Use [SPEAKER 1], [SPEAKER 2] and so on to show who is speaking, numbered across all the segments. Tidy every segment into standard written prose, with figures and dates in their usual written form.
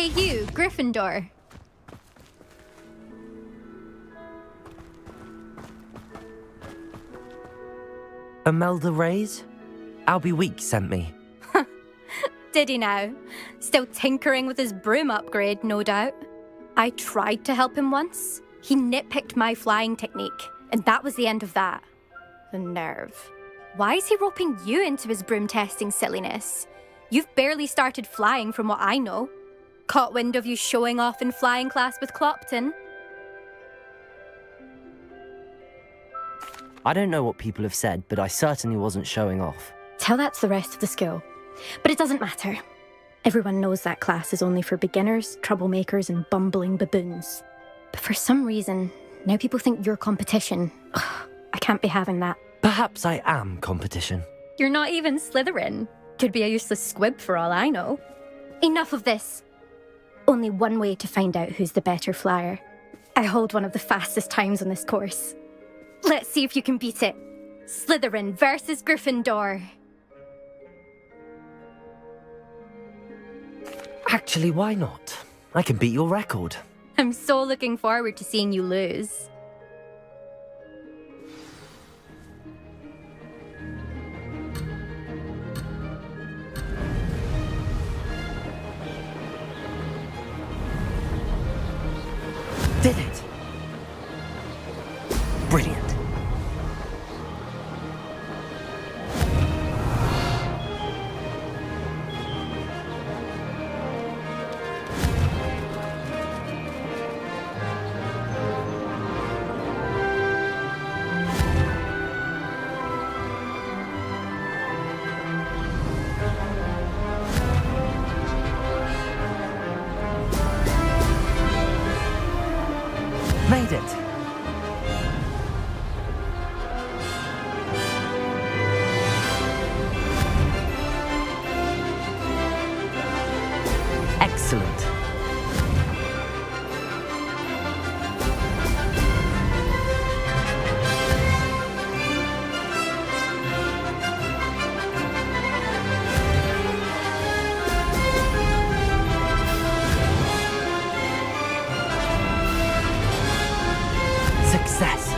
[SPEAKER 1] Hey you, Gryffindor.
[SPEAKER 2] Imelda Reyes? Albie Weeks sent me.
[SPEAKER 1] Did he now? Still tinkering with his broom upgrade, no doubt. I tried to help him once. He nitpicked my flying technique, and that was the end of that. The nerve. Why is he roping you into his broom testing silliness? You've barely started flying from what I know. Caught wind of you showing off in flying class with Clopton?
[SPEAKER 2] I don't know what people have said, but I certainly wasn't showing off.
[SPEAKER 1] Tell that to the rest of the school. But it doesn't matter. Everyone knows that class is only for beginners, troublemakers, and bumbling baboons. But for some reason, now people think you're competition. Ugh, I can't be having that.
[SPEAKER 2] Perhaps I am competition.
[SPEAKER 1] You're not even Slytherin. Could be a useless squib for all I know. Enough of this. Only one way to find out who's the better flyer. I hold one of the fastest times on this course. Let's see if you can beat it. Slytherin versus Gryffindor.
[SPEAKER 2] Actually, why not? I can beat your record.
[SPEAKER 1] I'm so looking forward to seeing you lose.
[SPEAKER 2] Did it! Brilliant. Made it! Excellent. Success.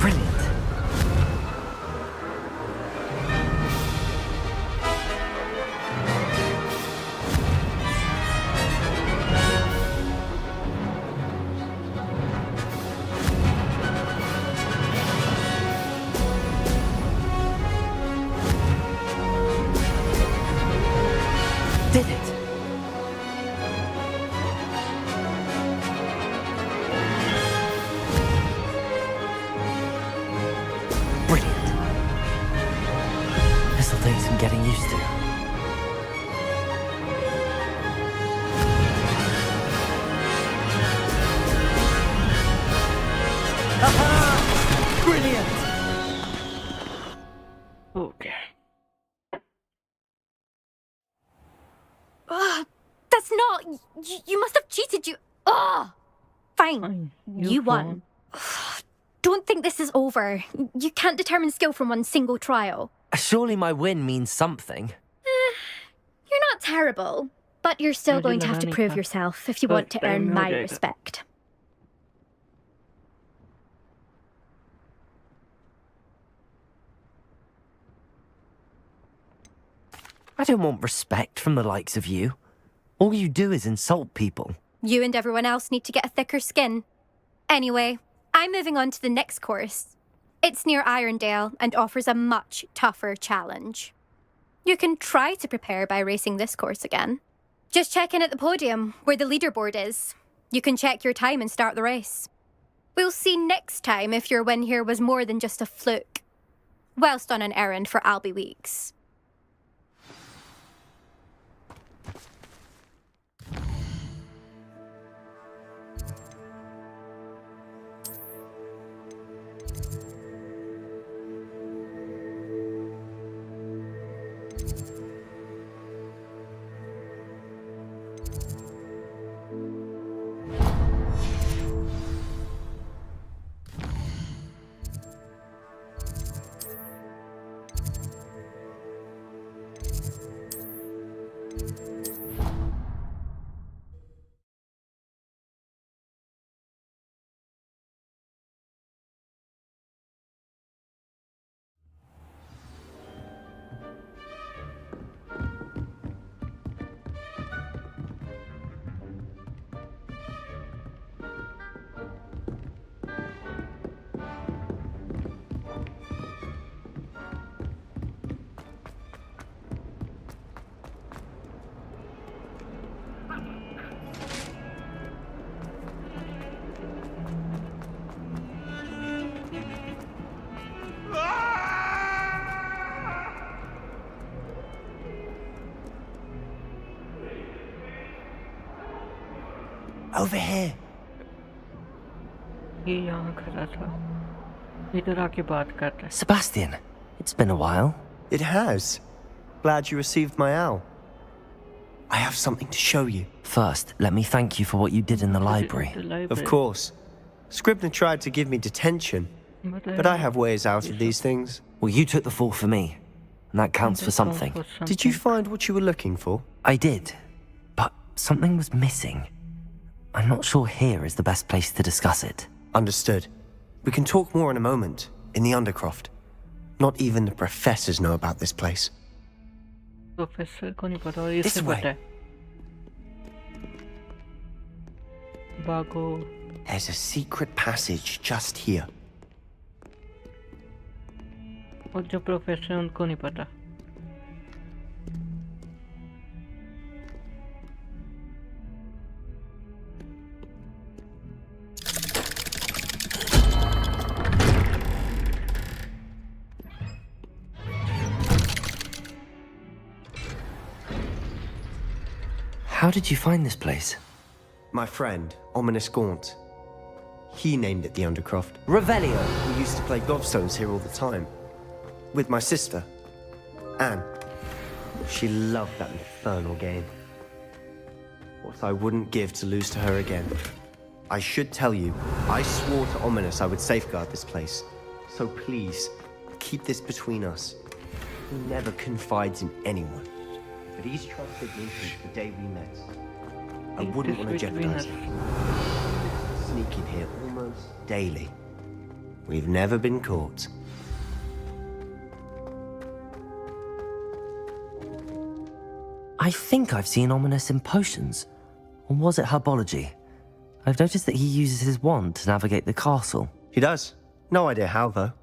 [SPEAKER 2] Brilliant. Did it! Brilliant. This'll take some getting used to. Aha! Brilliant! Okay.
[SPEAKER 1] That's not... You must have cheated, you... Ugh! Fine, you won. Don't think this is over. You can't determine skill from one single trial.
[SPEAKER 2] Surely my win means something.
[SPEAKER 1] You're not terrible, but you're still going to have to prove yourself if you want to earn my respect.
[SPEAKER 2] I don't want respect from the likes of you. All you do is insult people.
[SPEAKER 1] You and everyone else need to get a thicker skin. Anyway, I'm moving on to the next course. It's near Irondale and offers a much tougher challenge. You can try to prepare by racing this course again. Just check in at the podium, where the leaderboard is. You can check your time and start the race. We'll see next time if your win here was more than just a fluke, whilst on an errand for Albie Weeks.
[SPEAKER 3] Over here.
[SPEAKER 4] ये यहाँ खड़ा था, इधर आके बात कर रहा है।
[SPEAKER 2] Sebastian, it's been a while.
[SPEAKER 3] It has. Glad you received my owl. I have something to show you.
[SPEAKER 2] First, let me thank you for what you did in the library.
[SPEAKER 3] Of course. Scribner tried to give me detention, but I have ways out of these things.
[SPEAKER 2] Well, you took the fall for me, and that counts for something.
[SPEAKER 3] Did you find what you were looking for?
[SPEAKER 2] I did, but something was missing. I'm not sure here is the best place to discuss it.
[SPEAKER 3] Understood. We can talk more in a moment, in the Undercroft. Not even the professors know about this place.
[SPEAKER 4] Professor को नहीं पता और ये
[SPEAKER 3] This
[SPEAKER 4] से
[SPEAKER 3] way.
[SPEAKER 4] पता है। भागो।
[SPEAKER 3] There's a secret passage just here.
[SPEAKER 4] और जो प्रोफेसर है उनको नहीं पता।
[SPEAKER 2] How did you find this place?
[SPEAKER 3] My friend, Ominous Gaunt. He named it the Undercroft.
[SPEAKER 2] Revelio.
[SPEAKER 3] We used to play gobstones here all the time. With my sister, Anne. She loved that infernal game. What I wouldn't give to lose to her again. I should tell you, I swore to Ominous I would safeguard this place. So please, keep this between us. He never confides in anyone. But he's trusted me since the day we met. I wouldn't want to jeopardize it. Sneak in here almost daily. We've never been caught.
[SPEAKER 2] I think I've seen Ominous in potions. Or was it herbology? I've noticed that he uses his wand to navigate the castle.
[SPEAKER 3] He does. No idea how, though.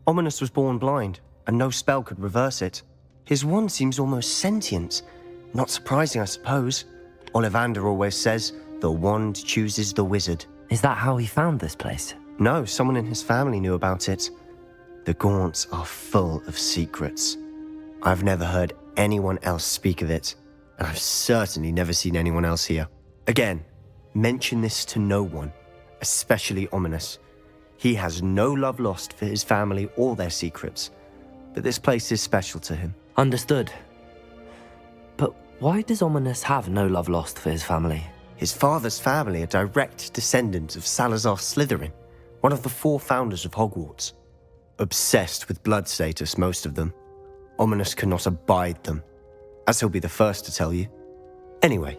[SPEAKER 3] Ominous was born blind, and no spell could reverse it. His wand seems almost sentient. Not surprising, I suppose. Ollivander always says, the wand chooses the wizard.
[SPEAKER 2] Is that how he found this place?
[SPEAKER 3] No, someone in his family knew about it. The Gaunts are full of secrets. I've never heard anyone else speak of it, and I've certainly never seen anyone else here. Again, mention this to no one, especially Ominous. He has no love lost for his family or their secrets, but this place is special to him.
[SPEAKER 2] Understood. But why does Ominous have no love lost for his family?
[SPEAKER 3] His father's family are direct descendants of Salazar Slytherin, one of the 4 founders of Hogwarts. Obsessed with blood status, most of them. Ominous cannot abide them, as he'll be the first to tell you. Anyway,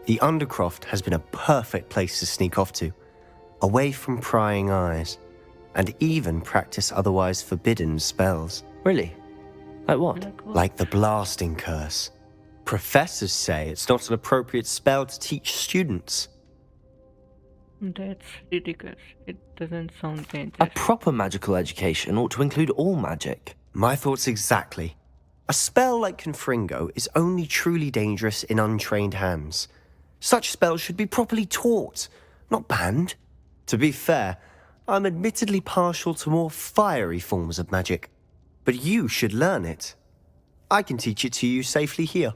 [SPEAKER 3] the Undercroft has been a perfect place to sneak off to, away from prying eyes, and even practice otherwise forbidden spells.
[SPEAKER 2] Really? Like what?
[SPEAKER 3] Like the blasting curse. Professors say it's not an appropriate spell to teach students.
[SPEAKER 4] That's ridiculous. It doesn't sound
[SPEAKER 2] A
[SPEAKER 4] dangerous.
[SPEAKER 2] proper magical education ought to include all magic.
[SPEAKER 3] My thoughts exactly. A spell like Confringo is only truly dangerous in untrained hands. Such spells should be properly taught, not banned. To be fair, I'm admittedly partial to more fiery forms of magic. But you should learn it. I can teach it to you safely here.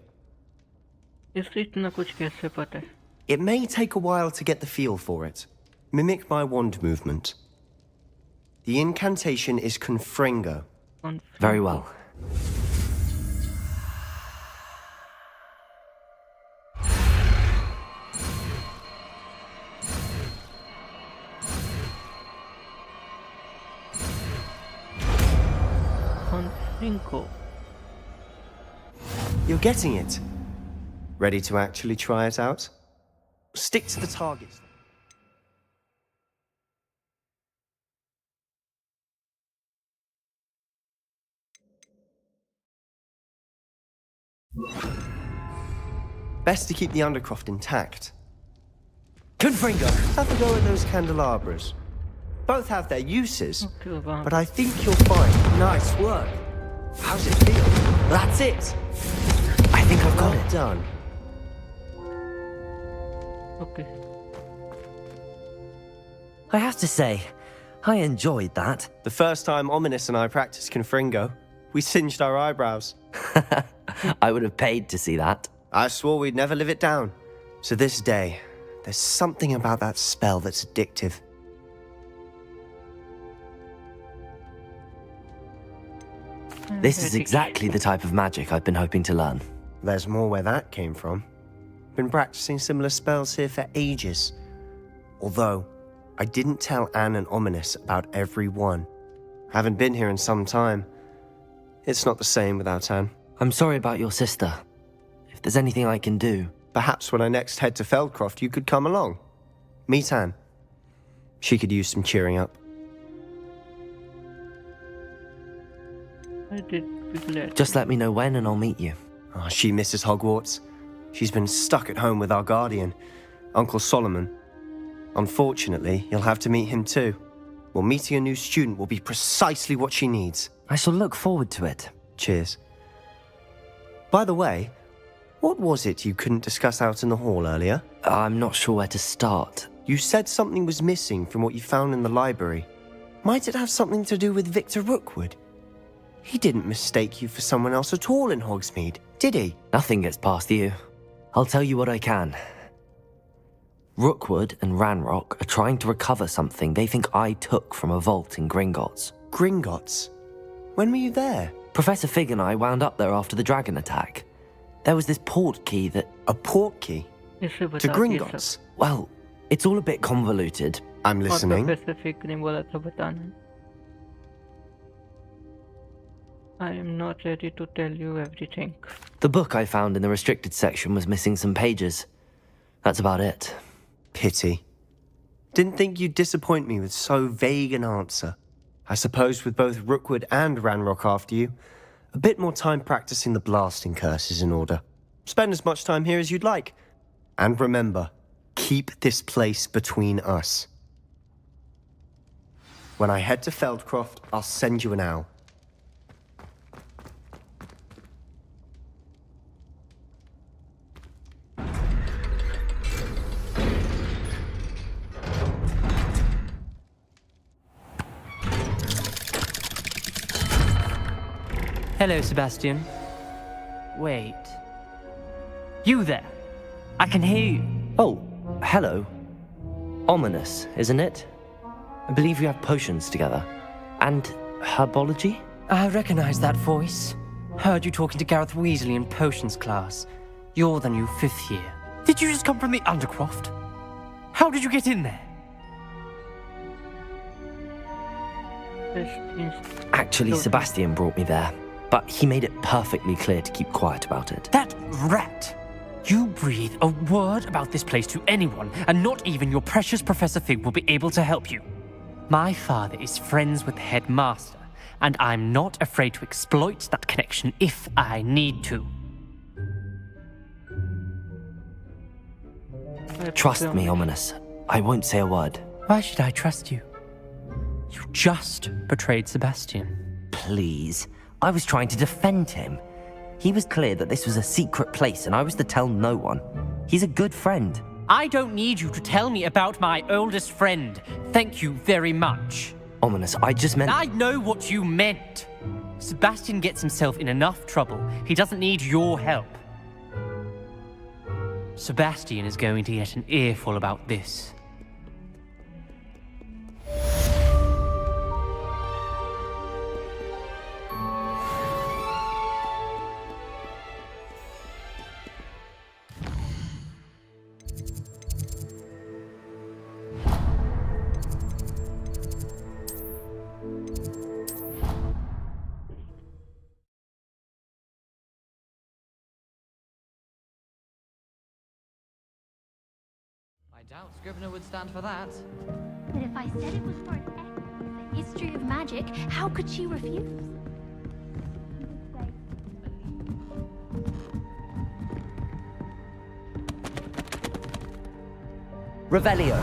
[SPEAKER 4] इससे इतना कुछ कैसे पता है?
[SPEAKER 3] It may take a while to get the feel for it. Mimic my wand movement. The incantation is Confringo.
[SPEAKER 2] Very well.
[SPEAKER 4] Confringo.
[SPEAKER 3] You're getting it. Ready to actually try it out? Stick to the targets. Best to keep the Undercroft intact. Confringo, have a go at those candelabras. Both have their uses, but I think you'll find... Nice work. How's it feel? That's it.
[SPEAKER 2] I think I've got
[SPEAKER 3] Well
[SPEAKER 2] it.
[SPEAKER 3] done.
[SPEAKER 4] Okay.
[SPEAKER 2] I have to say, I enjoyed that.
[SPEAKER 3] The first time Ominous and I practiced Confringo, we singed our eyebrows.
[SPEAKER 2] I would have paid to see that.
[SPEAKER 3] I swore we'd never live it down. So this day, There's something about that spell that's addictive.
[SPEAKER 2] This is exactly the type of magic I've been hoping to learn.
[SPEAKER 3] There's more where that came from. Been practicing similar spells here for ages. Although, I didn't tell Anne and Ominous about every one. Haven't been here in some time. It's not the same without Anne.
[SPEAKER 2] I'm sorry about your sister. If there's anything I can do...
[SPEAKER 3] Perhaps when I next head to Feldcroft, you could come along. Meet Anne. She could use some cheering up.
[SPEAKER 4] I did be glad.
[SPEAKER 2] Just let me know when and I'll meet you.
[SPEAKER 3] Oh, she misses Hogwarts. She's been stuck at home with our guardian, Uncle Solomon. Unfortunately, you'll have to meet him too. Well, meeting a new student will be precisely what she needs.
[SPEAKER 2] I shall look forward to it.
[SPEAKER 3] Cheers. By the way, what was it you couldn't discuss out in the hall earlier?
[SPEAKER 2] I'm not sure where to start.
[SPEAKER 3] You said something was missing from what you found in the library. Might it have something to do with Victor Rookwood? He didn't mistake you for someone else at all in Hogsmeade, did he?
[SPEAKER 2] Nothing gets past you. I'll tell you what I can. Rookwood and Ranrock are trying to recover something they think I took from a vault in Gringotts.
[SPEAKER 3] Gringotts? When were you there?
[SPEAKER 2] Professor Fig and I wound up there after the dragon attack. There was this port key that...
[SPEAKER 3] A port key?
[SPEAKER 4] इसे
[SPEAKER 3] To
[SPEAKER 4] बता दिया सब।
[SPEAKER 3] Gringotts?
[SPEAKER 2] Well, it's all a bit convoluted.
[SPEAKER 3] I'm
[SPEAKER 4] और
[SPEAKER 3] listening.
[SPEAKER 4] Professor फिक ने बोला था बताना। I am not ready to tell you everything.
[SPEAKER 2] The book I found in the restricted section was missing some pages. That's about it.
[SPEAKER 3] Pity. Didn't think you'd disappoint me with so vague an answer. I suppose with both Rookwood and Ranrock after you, a bit more time practicing the blasting curse is in order. Spend as much time here as you'd like. And remember, keep this place between us. When I head to Feldcroft, I'll send you an owl.
[SPEAKER 5] Hello, Sebastian. Wait. You there? I can hear you.
[SPEAKER 2] Oh, hello. Ominous, isn't it? I believe we have potions together. And herbology?
[SPEAKER 5] I recognize that voice. Heard you talking to Gareth Weasley in potions class. You're the new 5th year. Did you just come from the Undercroft? How did you get in there?
[SPEAKER 2] Actually, Sebastian brought me there. But he made it perfectly clear to keep quiet about it.
[SPEAKER 5] That rat! You breathe a word about this place to anyone, and not even your precious Professor Fig will be able to help you. My father is friends with the headmaster, and I'm not afraid to exploit that connection if I need to.
[SPEAKER 2] Trust me, Ominous. I won't say a word.
[SPEAKER 5] Why should I trust you? You just betrayed Sebastian.
[SPEAKER 2] Please. I was trying to defend him. He was clear that this was a secret place and I was to tell no one. He's a good friend.
[SPEAKER 5] I don't need you to tell me about my oldest friend. Thank you very much.
[SPEAKER 2] Ominous, I just meant...
[SPEAKER 5] I know what you meant. Sebastian gets himself in enough trouble. He doesn't need your help. Sebastian is going to get an earful about this.
[SPEAKER 6] I doubt Scrivener would stand for that.
[SPEAKER 1] But if I said it was for an the history of magic, how could she refuse?
[SPEAKER 2] Revelio.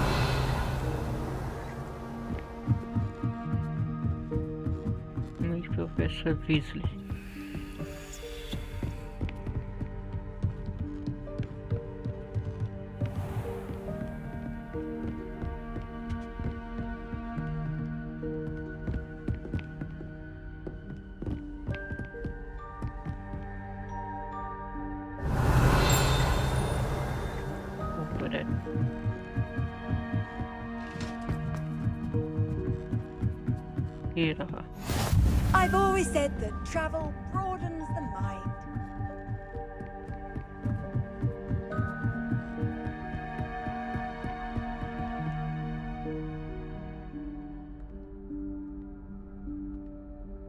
[SPEAKER 4] Meet Professor Weasley. Open it. ये रहा.
[SPEAKER 7] I've always said that travel broadens the mind.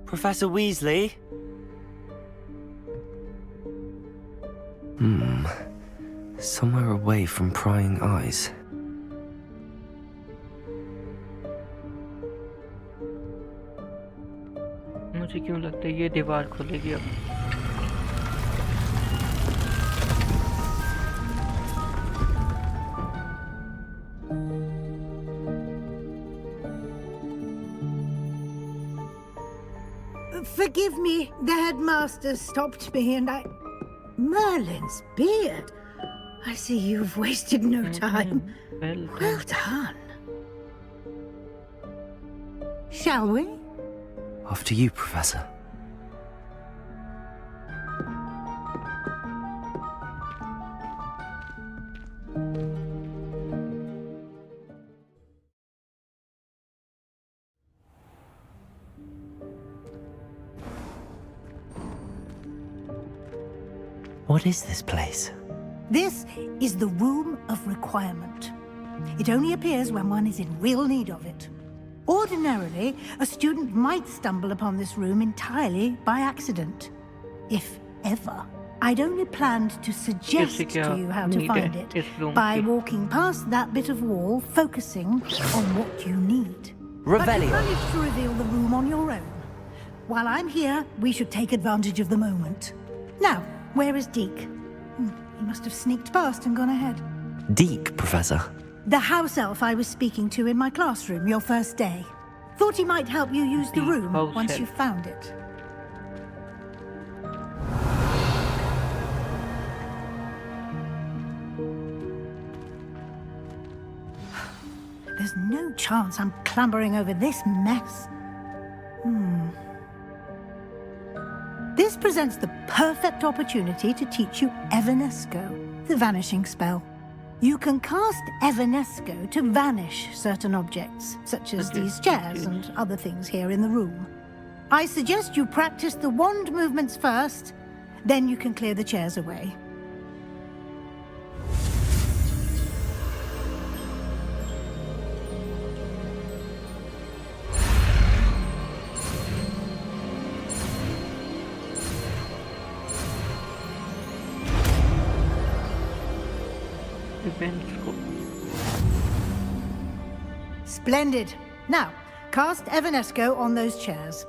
[SPEAKER 2] Professor Weasley? Somewhere away from prying eyes.
[SPEAKER 4] मुझे क्यों लगता है ये दीवार खुलेगी अब.
[SPEAKER 7] Forgive me, the headmaster stopped me and I... Merlin's beard. I see you've wasted no time. Well done. Shall we?
[SPEAKER 2] After you, Professor. What is this place?
[SPEAKER 7] This is the Room of Requirement. It only appears when one is in real need of it. Ordinarily, a student might stumble upon this room entirely by accident. If ever. I'd only planned to suggest to you how to find it by walking past that bit of wall, focusing on what you need. But you managed to reveal the room on your own. While I'm here, we should take advantage of the moment. Now, where is Deke? He must have sneaked past and gone ahead.
[SPEAKER 2] Deke, Professor.
[SPEAKER 7] The house elf I was speaking to in my classroom your first day. Thought he might help you use the room once you found it. There's no chance I'm clambering over this mess. This presents the perfect opportunity to teach you Evanesco, the vanishing spell. You can cast Evanesco to vanish certain objects, such as these chairs and other things here in the room. I suggest you practice the wand movements first, then you can clear the chairs away. Splendid. Now, cast Evanesco on those chairs.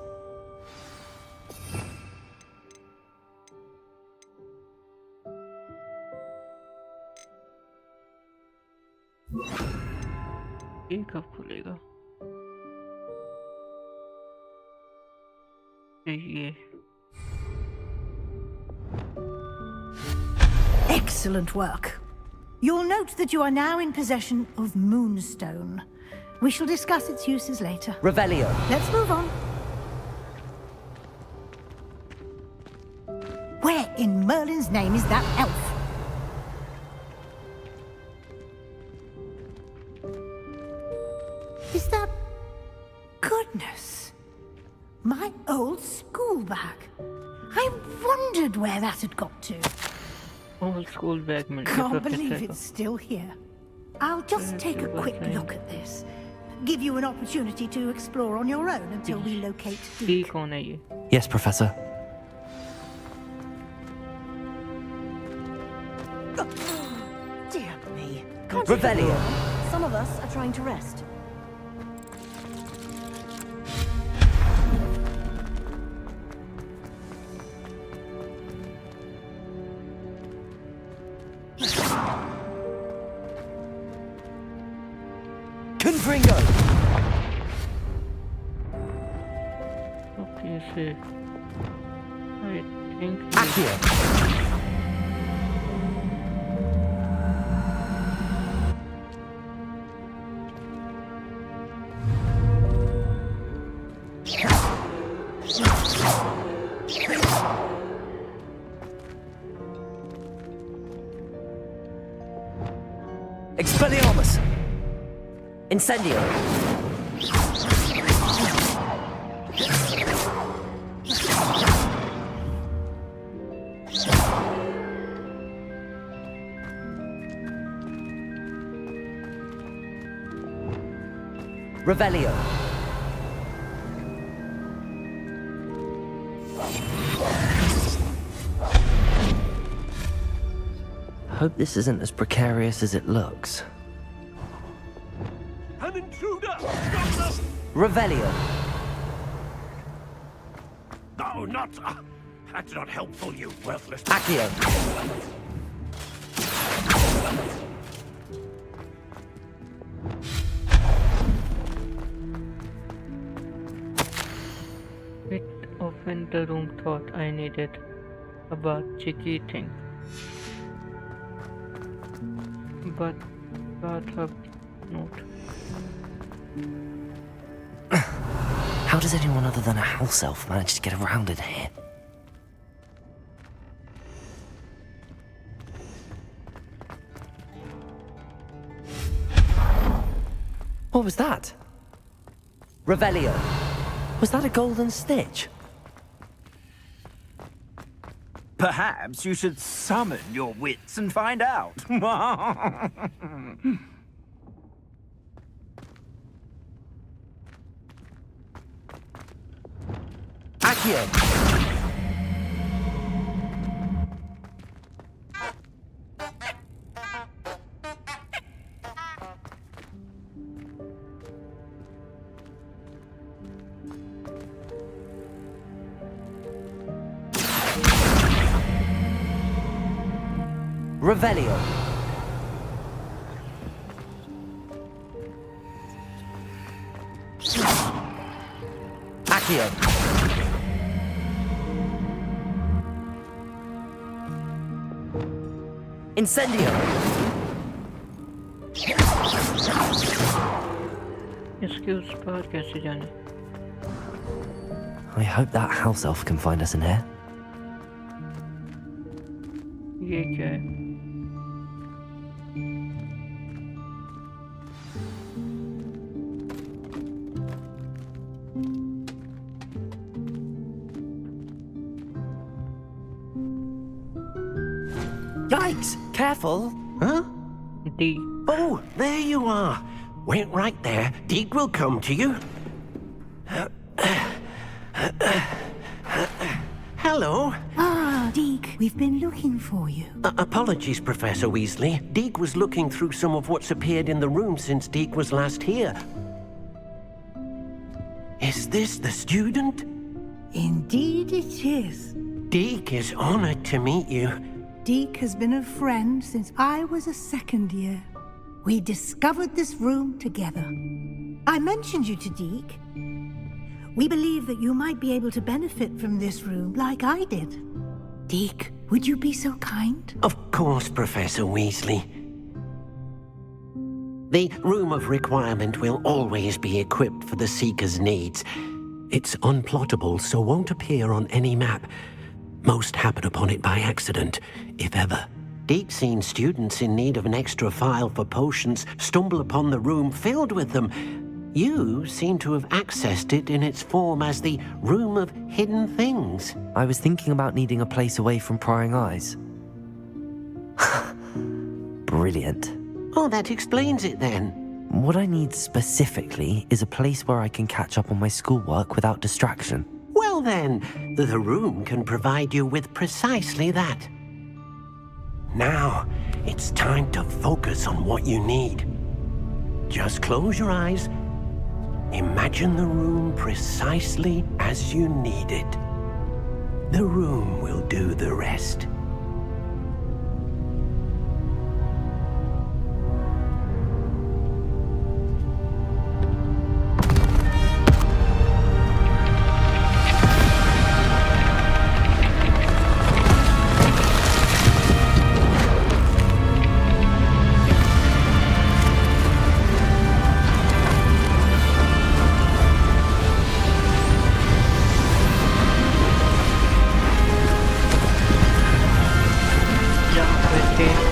[SPEAKER 4] ये कब खुलेगा? ये.
[SPEAKER 7] Excellent work. You'll note that you are now in possession of Moonstone. We shall discuss its uses later.
[SPEAKER 2] Revelio.
[SPEAKER 7] Let's move on. Where in Merlin's name is that elf? Is that... Goodness. My old school bag. I wondered where that had got to.
[SPEAKER 4] Old school bag में.
[SPEAKER 7] Can't believe it's still here. I'll just take a quick look at this. Give you an opportunity to explore on your own until we locate Deke.
[SPEAKER 4] कौन है ये?
[SPEAKER 2] Yes, Professor.
[SPEAKER 7] Dear me.
[SPEAKER 2] Revelio.
[SPEAKER 8] Some of us are trying to rest.
[SPEAKER 2] Confringo.
[SPEAKER 4] Okay, so I think.
[SPEAKER 2] Accio. Expelliarmus! Incendio! Revelio. Hope this isn't as precarious as it looks.
[SPEAKER 9] An intruder! Stop them!
[SPEAKER 2] Revelio.
[SPEAKER 9] No, not... that's not helpful, you worthless...
[SPEAKER 2] Accio.
[SPEAKER 4] Bit of in the room thought I needed a bath cheeky thing. But bathtub note.
[SPEAKER 2] How does anyone other than a house elf manage to get around in here? What was that? Revelio. Was that a golden stitch?
[SPEAKER 10] Perhaps you should summon your wits and find out.
[SPEAKER 2] Accio. Revelio. Accio. Incendio.
[SPEAKER 4] इसके उस पार कैसे जाने?
[SPEAKER 2] I hope that house elf can find us in here.
[SPEAKER 4] ये क्या है?
[SPEAKER 11] Yikes! Careful!
[SPEAKER 10] Huh?
[SPEAKER 4] D.
[SPEAKER 11] Oh, there you are. Wait right there. Deke will come to you. Hello.
[SPEAKER 7] Ah, Deke, we've been looking for you.
[SPEAKER 11] Apologies, Professor Weasley. Deke was looking through some of what's appeared in the room since Deke was last here. Is this the student?
[SPEAKER 7] Indeed it is.
[SPEAKER 11] Deke is honored to meet you.
[SPEAKER 7] Deke has been a friend since I was a second year. We discovered this room together. I mentioned you to Deke. We believe that you might be able to benefit from this room like I did. Deke, would you be so kind?
[SPEAKER 11] Of course, Professor Weasley. The Room of Requirement will always be equipped for the Seeker's needs. It's unplottable, so won't appear on any map. Most happen upon it by accident, if ever. Deke's seen students in need of an extra file for potions stumble upon the room filled with them. You seem to have accessed it in its form as the Room of Hidden Things.
[SPEAKER 2] I was thinking about needing a place away from prying eyes. Brilliant.
[SPEAKER 11] Oh, that explains it then.
[SPEAKER 2] What I need specifically is a place where I can catch up on my schoolwork without distraction.
[SPEAKER 11] Well then, the room can provide you with precisely that. Now, it's time to focus on what you need. Just close your eyes. Imagine the room precisely as you need it. The room will do the rest.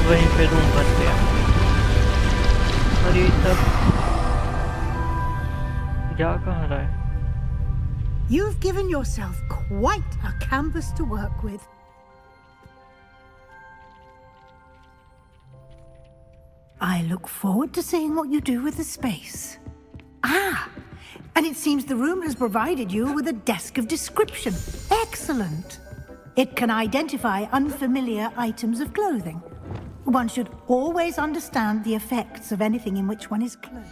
[SPEAKER 4] वहीं पे room बन गया और ये सब जा कहाँ रहा है?
[SPEAKER 7] You've given yourself quite a canvas to work with. I look forward to seeing what you do with the space. Ah, and it seems the room has provided you with a desk of description. Excellent. It can identify unfamiliar items of clothing. One should always understand the effects of anything in which one is clothed.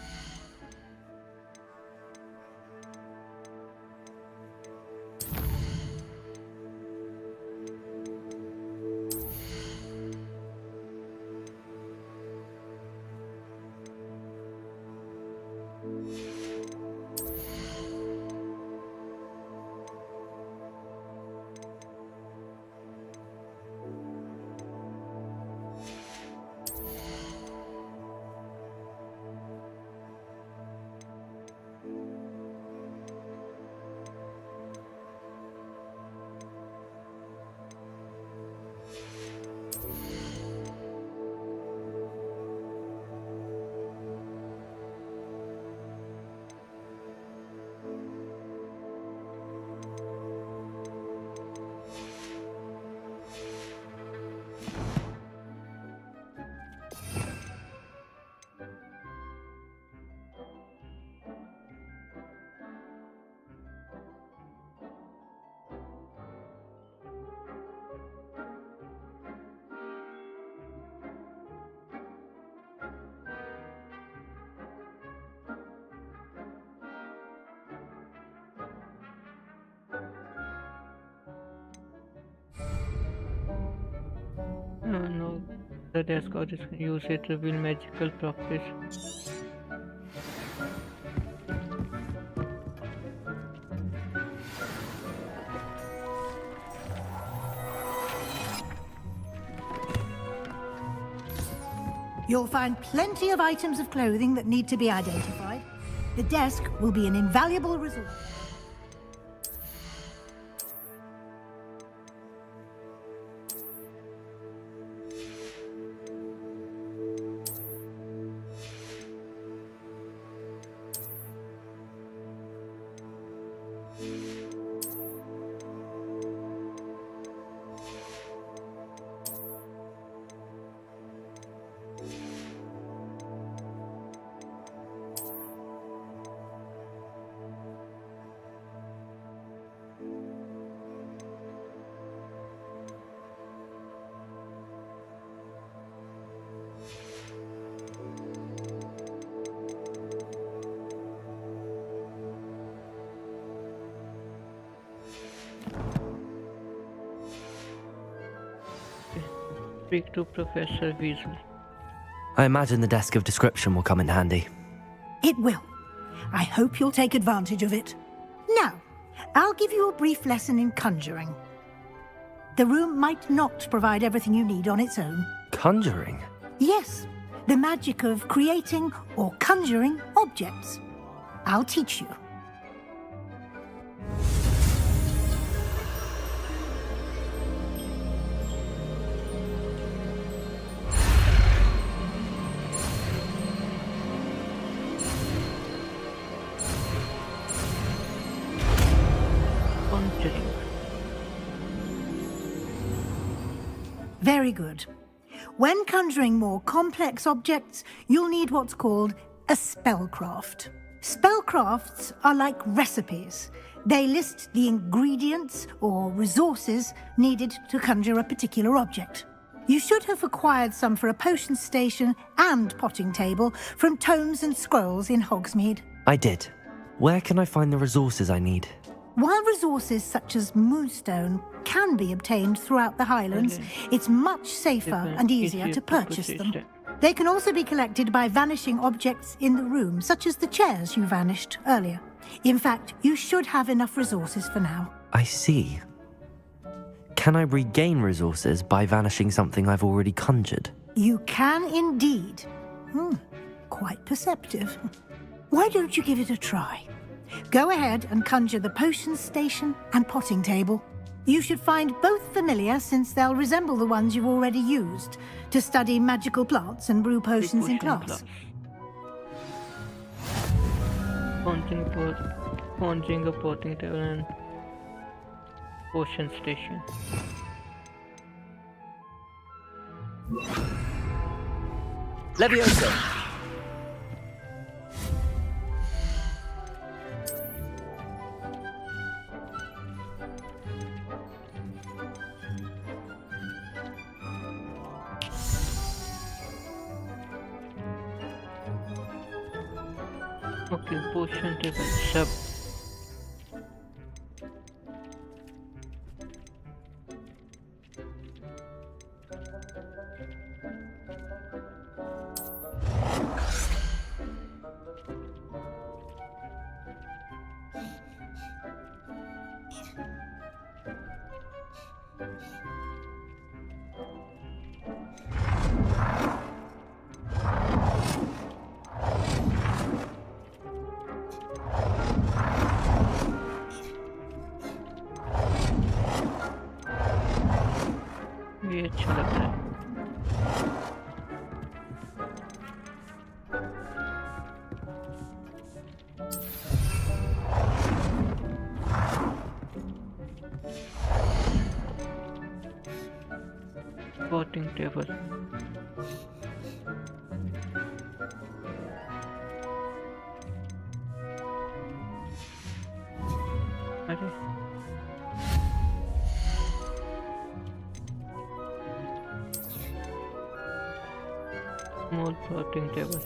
[SPEAKER 4] No, the desk or use it reveal magical properties.
[SPEAKER 7] You'll find plenty of items of clothing that need to be identified. The desk will be an invaluable resource.
[SPEAKER 4] Speak to Professor Weasley.
[SPEAKER 2] I imagine the desk of description will come in handy.
[SPEAKER 7] It will. I hope you'll take advantage of it. Now, I'll give you a brief lesson in conjuring. The room might not provide everything you need on its own.
[SPEAKER 2] Conjuring?
[SPEAKER 7] Yes, the magic of creating or conjuring objects. I'll teach you. Very good. When conjuring more complex objects, you'll need what's called a spellcraft. Spellcrafts are like recipes. They list the ingredients or resources needed to conjure a particular object. You should have acquired some for a potion station and potting table from tomes and scrolls in Hogsmeade.
[SPEAKER 2] I did. Where can I find the resources I need?
[SPEAKER 7] While resources such as moonstone can be obtained throughout the Highlands, it's much safer and easier to purchase them. They can also be collected by vanishing objects in the room, such as the chairs you vanished earlier. In fact, you should have enough resources for now.
[SPEAKER 2] I see. Can I regain resources by vanishing something I've already conjured?
[SPEAKER 7] You can indeed. Quite perceptive. Why don't you give it a try? Go ahead and conjure the potion station and potting table. You should find both familiar, since they'll resemble the ones you've already used to study magical plants and brew potions in class.
[SPEAKER 4] Conjuring a potting table and potion station.
[SPEAKER 10] Levioso!
[SPEAKER 4] Okay, potion table. Sub. ये अच्छा लग रहा है। Spotting table. अरे small plotting table.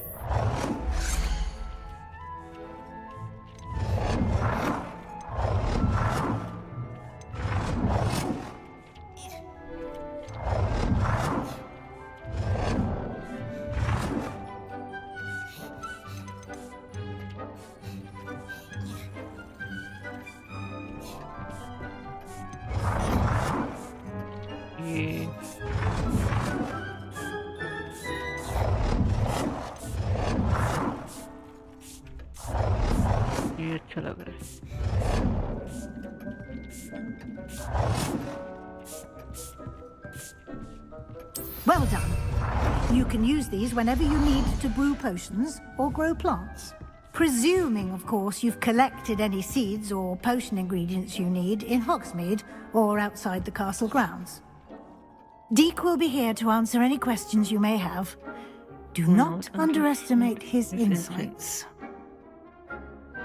[SPEAKER 4] ये अच्छा लग रहा है।
[SPEAKER 7] Well done. You can use these whenever you need to brew potions or grow plants. Presuming, of course, you've collected any seeds or potion ingredients you need in Hogsmeade or outside the castle grounds. Deke will be here to answer any questions you may have. Do not underestimate his insights.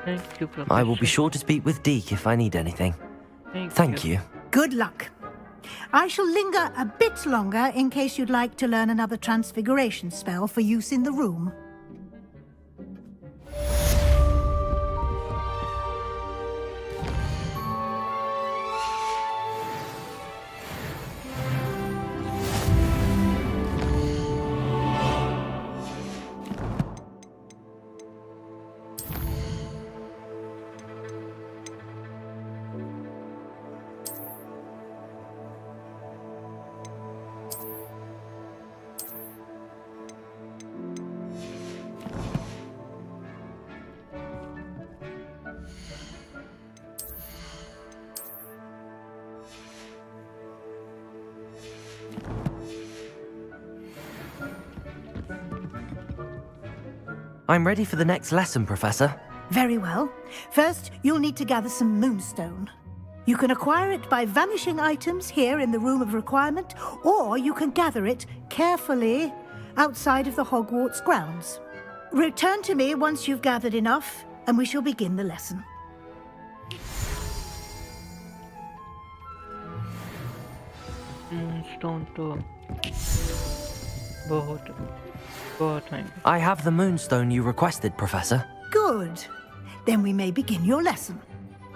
[SPEAKER 4] Thank you, Professor.
[SPEAKER 2] I will be sure to speak with Deke if I need anything. Thank you.
[SPEAKER 7] Good luck. I shall linger a bit longer in case you'd like to learn another transfiguration spell for use in the room.
[SPEAKER 2] I'm ready for the next lesson, Professor.
[SPEAKER 7] Very well. First, you'll need to gather some moonstone. You can acquire it by vanishing items here in the Room of Requirement, or you can gather it carefully outside of the Hogwarts grounds. Return to me once you've gathered enough, and we shall begin the lesson.
[SPEAKER 4] Moonstone to बहुत time.
[SPEAKER 2] I have the moonstone you requested, Professor.
[SPEAKER 7] Good. Then we may begin your lesson.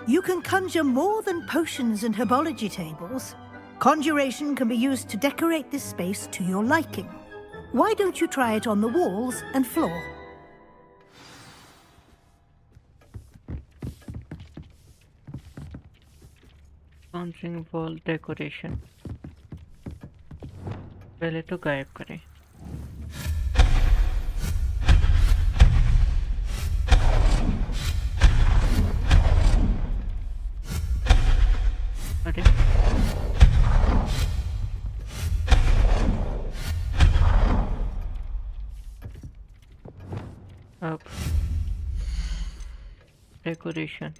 [SPEAKER 7] You can conjure more than potions and herbology tables. Conjuration can be used to decorate this space to your liking. Why don't you try it on the walls and floor?
[SPEAKER 4] Conjuring wall decoration. पहले तो गायब करें. अरे अब decoration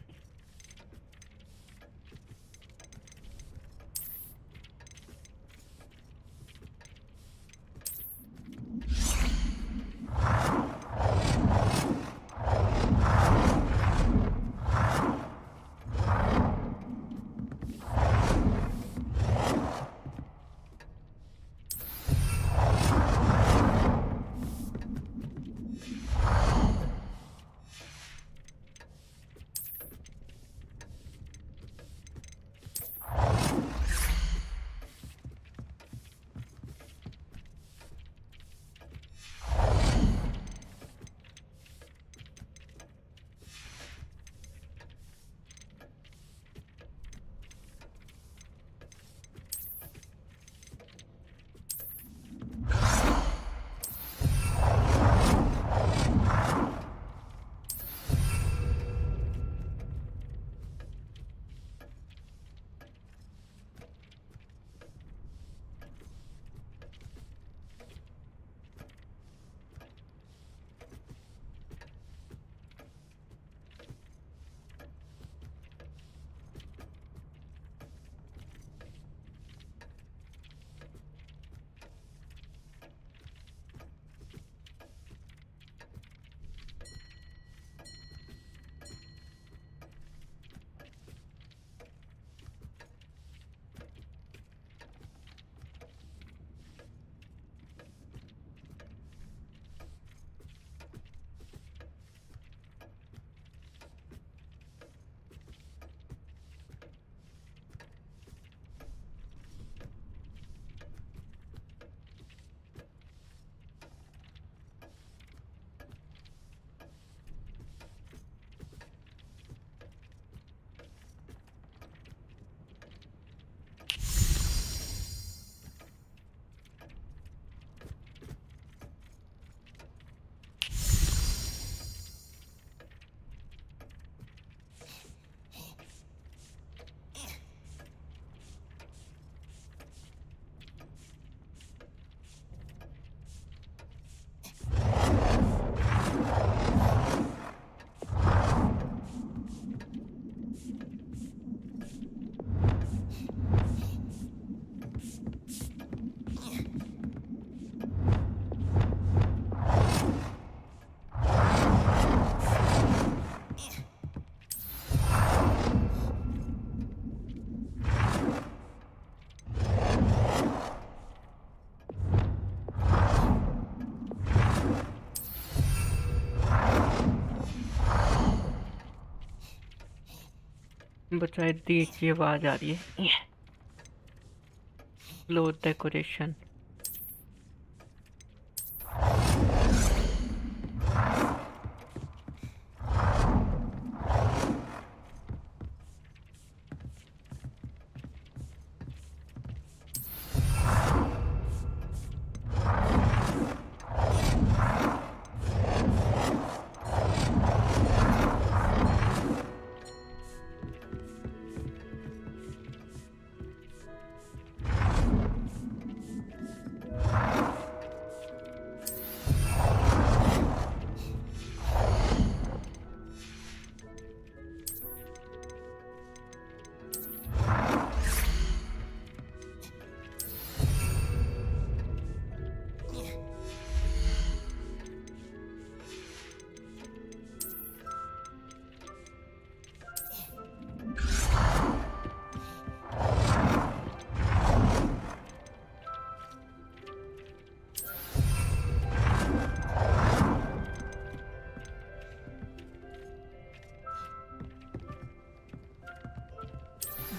[SPEAKER 4] बचाए दी की आवाज आ रही है। Floor decoration.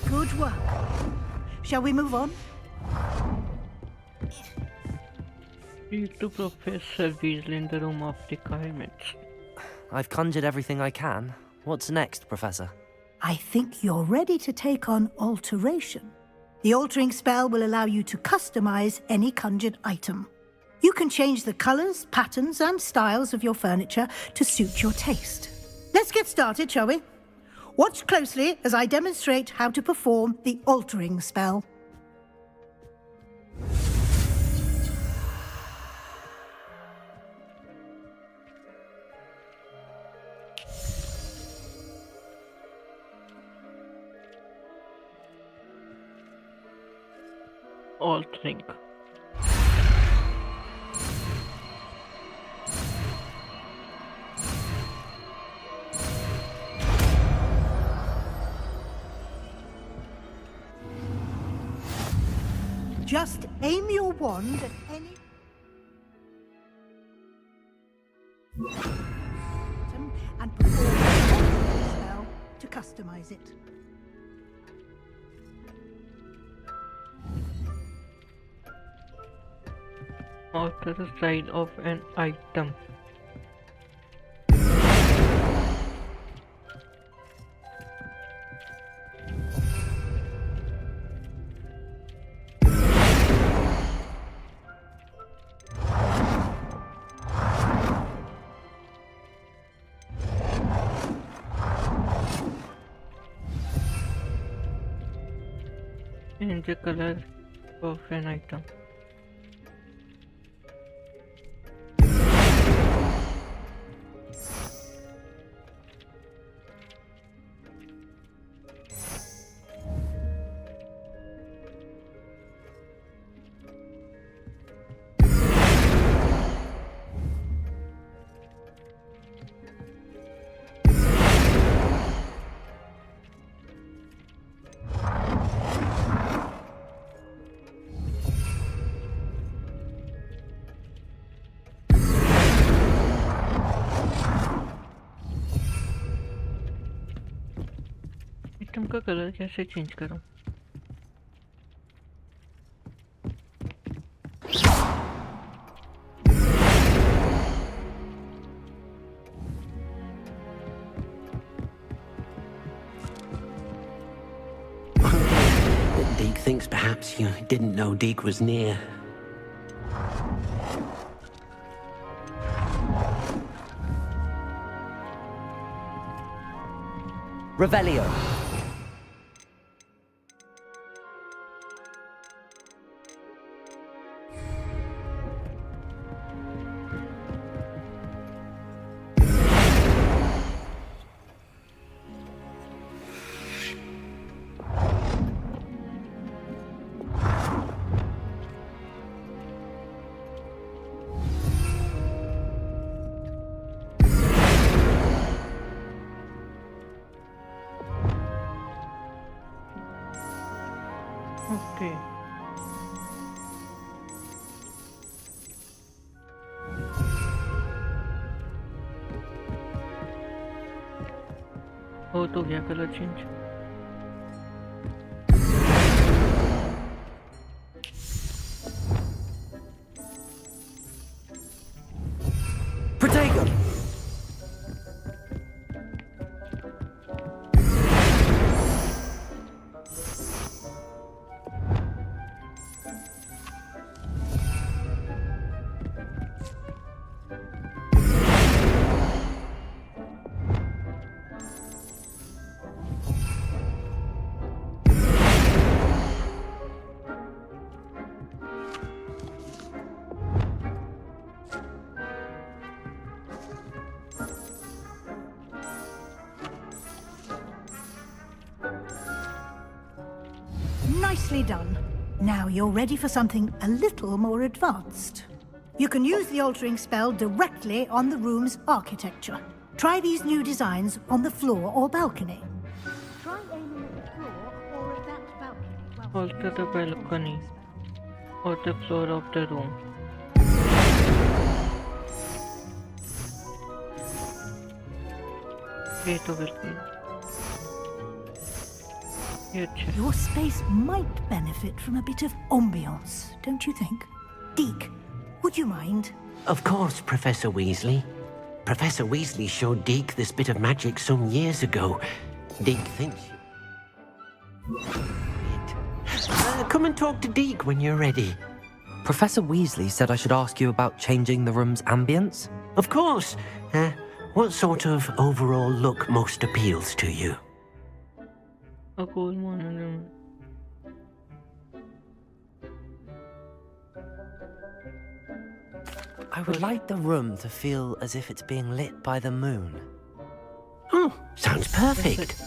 [SPEAKER 7] Good work. Shall we move on?
[SPEAKER 4] Read to Professor Weasley in the room of requirements.
[SPEAKER 2] I've conjured everything I can. What's next, Professor?
[SPEAKER 7] I think you're ready to take on alteration. The altering spell will allow you to customize any conjured item. You can change the colors, patterns, and styles of your furniture to suit your taste. Let's get started, shall we? Watch closely as I demonstrate how to perform the altering spell.
[SPEAKER 4] Altering.
[SPEAKER 7] Just aim your wand at any item and perform the altering spell to customize it.
[SPEAKER 4] Alter the style of an item. Change the color of an item. Item का colour कैसे change करूं?
[SPEAKER 11] Deke thinks perhaps you didn't know Deke was near.
[SPEAKER 2] Revelio.
[SPEAKER 4] Okay. हो तो गया colour change.
[SPEAKER 7] Nicely done. Now you're ready for something a little more advanced. You can use the altering spell directly on the room's architecture. Try these new designs on the floor or balcony. Try aiming at the floor or at that balcony.
[SPEAKER 4] Alter the balcony or the floor of the room. ये तो बिल्कुल ये अच्छा
[SPEAKER 7] Your space might benefit from a bit of ambiance, don't you think? Deke, would you mind?
[SPEAKER 11] Of course, Professor Weasley. Professor Weasley showed Deke this bit of magic some years ago. Deke thinks you... come and talk to Deke when you're ready.
[SPEAKER 2] Professor Weasley said I should ask you about changing the room's ambience.
[SPEAKER 11] Of course. What sort of overall look most appeals to you?
[SPEAKER 4] a coal mine.
[SPEAKER 2] I would like the room to feel as if it's being lit by the moon.
[SPEAKER 11] Oh, sounds perfect.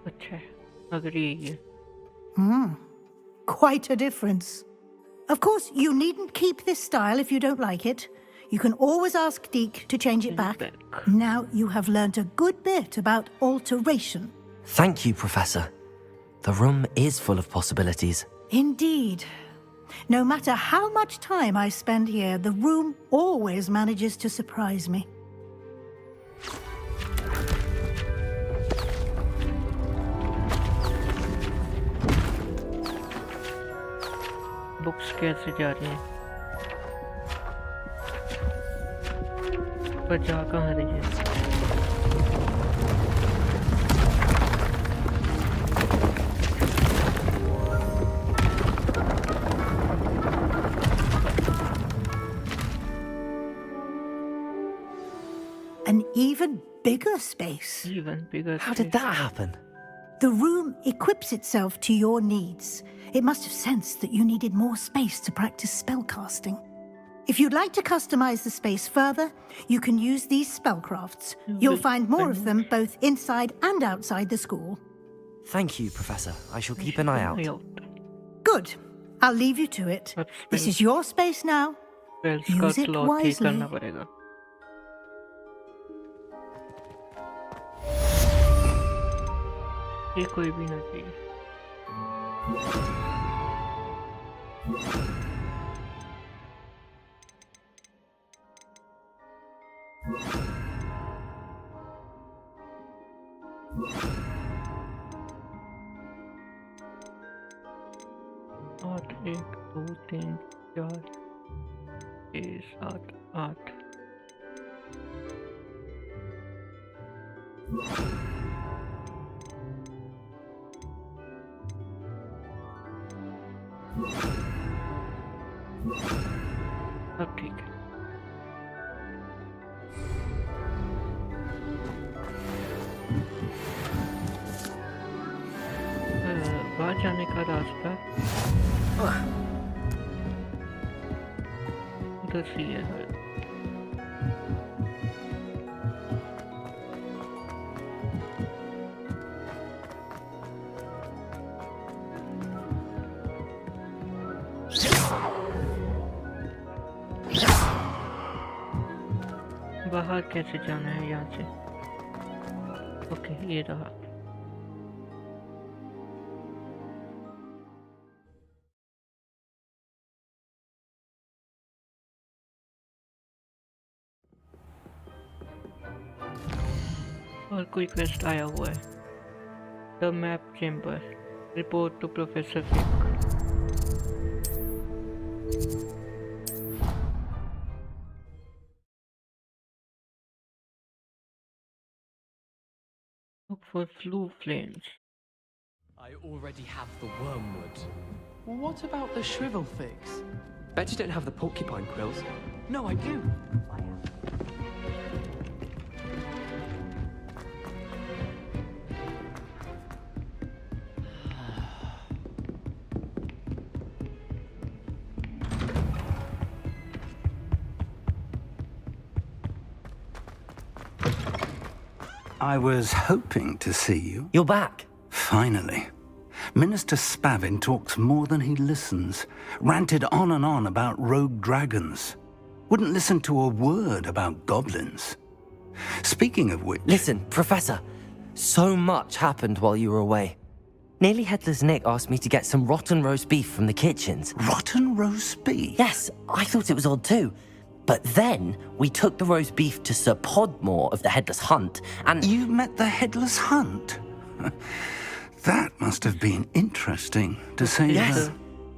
[SPEAKER 4] अच्छा agree.
[SPEAKER 7] Quite a difference. Of course, you needn't keep this style if you don't like it. You can always ask Deke to change it back. Now you have learnt a good bit about alteration.
[SPEAKER 2] Thank you, Professor. The room is full of possibilities.
[SPEAKER 7] Indeed. No matter how much time I spend here, the room always manages to surprise me.
[SPEAKER 4] Books कैसे जा रही हैं पर जा कहाँ रही है
[SPEAKER 7] An even bigger space.
[SPEAKER 4] Even bigger
[SPEAKER 2] How did that happen?
[SPEAKER 7] The room equips itself to your needs. It must have sensed that you needed more space to practice spellcasting. If you'd like to customize the space further, you can use these spellcrafts. You'll find more of them both inside and outside the school.
[SPEAKER 2] Thank you, Professor. I shall keep an eye out.
[SPEAKER 7] Good. I'll leave you to it. This is your space now. Use it wisely.
[SPEAKER 4] ये कोई भी ना चाहिए आठ एक दो तीन चार छः सात आठ अब ठीक है बाहर जाने का रास्ता उधर से ही है बाहर कैसे जाना है यहाँ से ओके ये रहा और कोई क्वेस्ट आया हुआ है the map chamber report to professor Fick Look for flue flames.
[SPEAKER 6] I already have the wormwood. Well, what about the shrivel figs? Bet you don't have the porcupine quills. No, I do.
[SPEAKER 12] I was hoping to see you.
[SPEAKER 2] You're back.
[SPEAKER 12] Finally. Minister Spavin talks more than he listens. Ranted on and on about rogue dragons. Wouldn't listen to a word about goblins. Speaking of which...
[SPEAKER 2] Listen, Professor. So much happened while you were away. Nearly Headless Nick asked me to get some rotten roast beef from the kitchens.
[SPEAKER 12] Rotten roast beef?
[SPEAKER 2] Yes, I thought it was odd too. But then we took the roast beef to Sir Podmore of the Headless Hunt, and...
[SPEAKER 12] You met the Headless Hunt? That must have been interesting, to say
[SPEAKER 2] Yes.
[SPEAKER 12] that.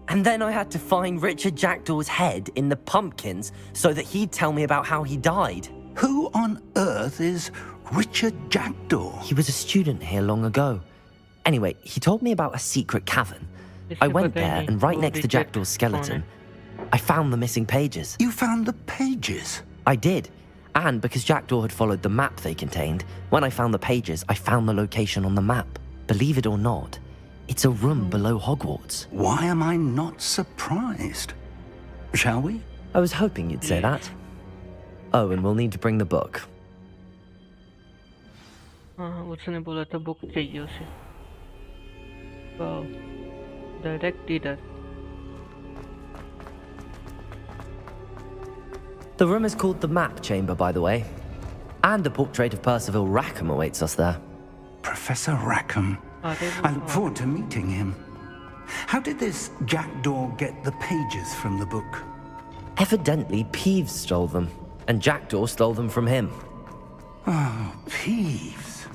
[SPEAKER 2] And then I had to find Richard Jackdaw's head in the pumpkins so that he'd tell me about how he died.
[SPEAKER 12] Who on earth is Richard Jackdaw?
[SPEAKER 2] He was a student here long ago. Anyway, he told me about a secret cavern. I went there, and right next to Jackdaw's skeleton, I found the missing pages.
[SPEAKER 12] You found the pages?
[SPEAKER 2] I did. And because Jackdaw had followed the map they contained, when I found the pages, I found the location on the map. Believe it or not, it's a room below Hogwarts.
[SPEAKER 12] Why am I not surprised? Shall we?
[SPEAKER 2] I was hoping you'd say that. Oh, and we'll need to bring the book.
[SPEAKER 4] उसने बोला था book चाहिए उसे. Wow. Direct reader.
[SPEAKER 2] The room is called the Map Chamber, by the way. And a portrait of Percival Rackham awaits us there.
[SPEAKER 12] Professor Rackham. I look forward to meeting him. How did this Jackdaw get the pages from the book?
[SPEAKER 2] Evidently, Peeves stole them, and Jackdaw stole them from him.
[SPEAKER 12] Oh, Peeves.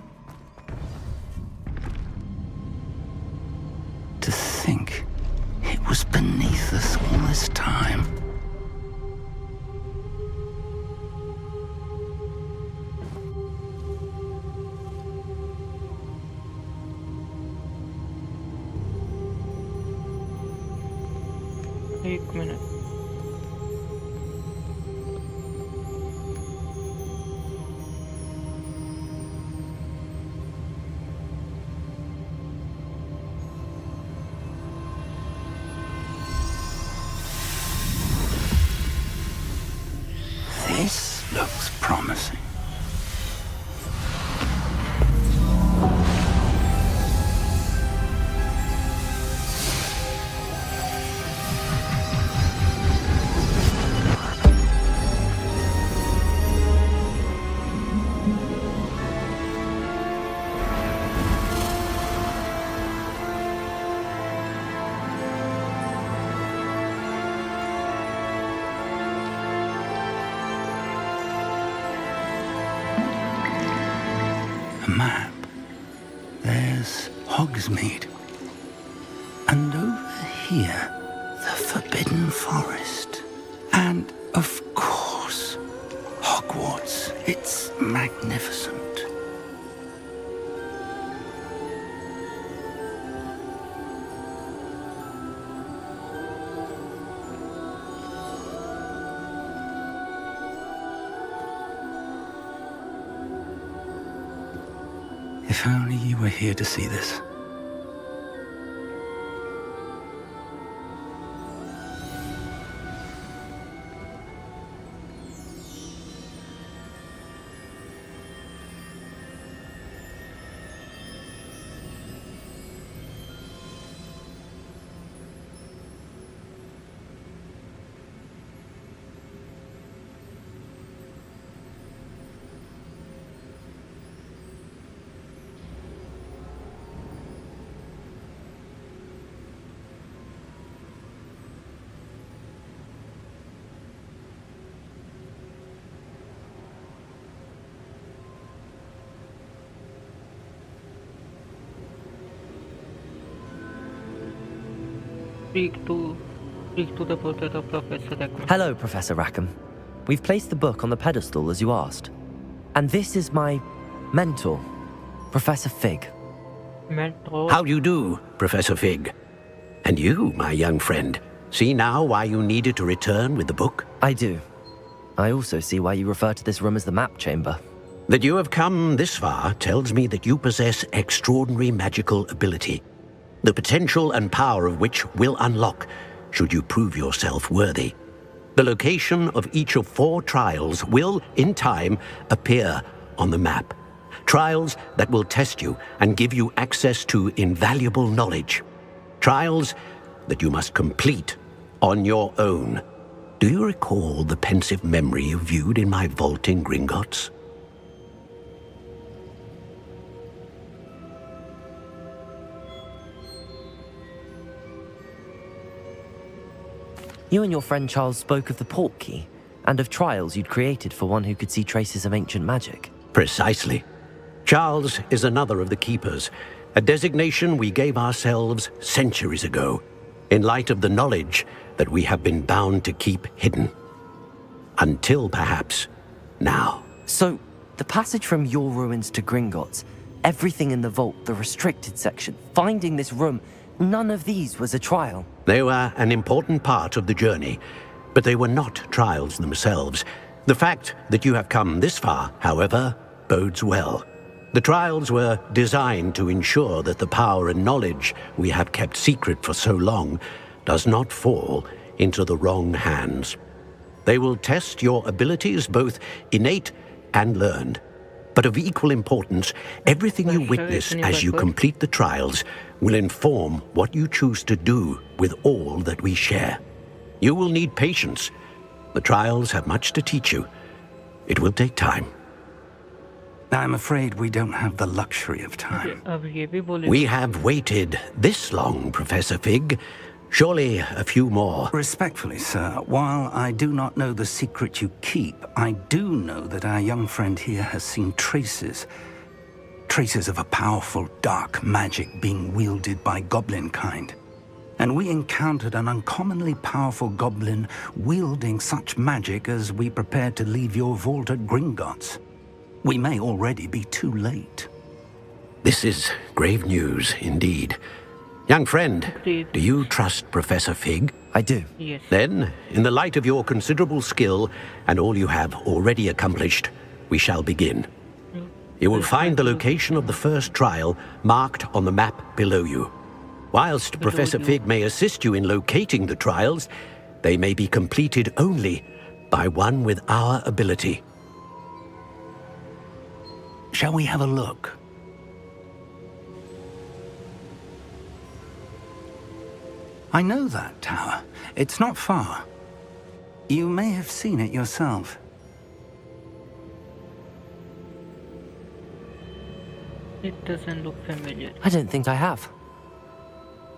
[SPEAKER 12] To think it was beneath us all this time.
[SPEAKER 4] एक minute.
[SPEAKER 12] This looks promising. Map. There's Hogsmeade. And over here, the Forbidden Forest. And, of course, Hogwarts. It's magnificent. If only you were here to see this.
[SPEAKER 4] Speak to the portrait of Professor Rackham.
[SPEAKER 2] Hello, Professor Rackham. We've placed the book on the pedestal as you asked. And this is my mentor, Professor Fig.
[SPEAKER 4] Mentor.
[SPEAKER 11] How do you do, Professor Fig? And you, my young friend, see now why you needed to return with the book?
[SPEAKER 2] I do. I also see why you refer to this room as the Map Chamber.
[SPEAKER 11] That you have come this far tells me that you possess extraordinary magical ability, the potential and power of which will unlock should you prove yourself worthy. The location of each of 4 trials will, in time, appear on the map. Trials that will test you and give you access to invaluable knowledge. Trials that you must complete on your own. Do you recall the pensive memory you viewed in my vault in Gringotts?
[SPEAKER 2] You and your friend Charles spoke of the port key, and of trials you'd created for one who could see traces of ancient magic.
[SPEAKER 11] Precisely. Charles is another of the Keepers, a designation we gave ourselves centuries ago, in light of the knowledge that we have been bound to keep hidden. Until, perhaps, now.
[SPEAKER 2] So, the passage from your ruins to Gringotts, everything in the vault, the restricted section, finding this room, none of these was a trial.
[SPEAKER 11] They were an important part of the journey, but they were not trials themselves. The fact that you have come this far, however, bodes well. The trials were designed to ensure that the power and knowledge we have kept secret for so long does not fall into the wrong hands. They will test your abilities, both innate and learned. But of equal importance, everything you witness as you complete the trials will inform what you choose to do with all that we share. You will need patience. The trials have much to teach you. It will take time.
[SPEAKER 12] I'm afraid we don't have the luxury of time.
[SPEAKER 11] We have waited this long, Professor Fig. Surely a few more.
[SPEAKER 12] Respectfully, sir, while I do not know the secret you keep, I do know that our young friend here has seen traces of a powerful dark magic being wielded by goblin kind. And we encountered an uncommonly powerful goblin wielding such magic as we prepared to leave your vault at Gringotts. We may already be too late.
[SPEAKER 11] This is grave news indeed. Young friend, do you trust Professor Fig?
[SPEAKER 2] I do.
[SPEAKER 4] Yes.
[SPEAKER 11] Then, in the light of your considerable skill and all you have already accomplished, we shall begin. You will find the location of the first trial marked on the map below you. Whilst Professor Fig may assist you in locating the trials, they may be completed only by one with our ability.
[SPEAKER 12] Shall we have a look? I know that tower. It's not far. You may have seen it yourself.
[SPEAKER 4] It doesn't look familiar.
[SPEAKER 2] I don't think I have.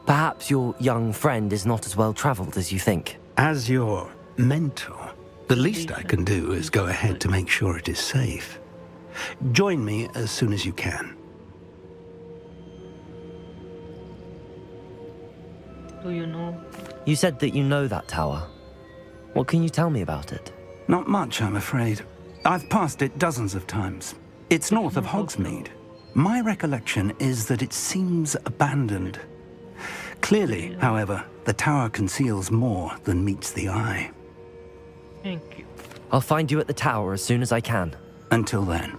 [SPEAKER 2] Perhaps your young friend is not as well traveled as you think.
[SPEAKER 12] As your mentor, the least I can do is go ahead to make sure it is safe. Join me as soon as you can.
[SPEAKER 4] Do you know?
[SPEAKER 2] You said that you know that tower. What can you tell me about it?
[SPEAKER 12] Not much, I'm afraid. I've passed it dozens of times. It's north of Hogsmeade. My recollection is that it seems abandoned. Clearly, however, the tower conceals more than meets the eye.
[SPEAKER 4] Thank you.
[SPEAKER 2] I'll find you at the tower as soon as I can.
[SPEAKER 12] Until then,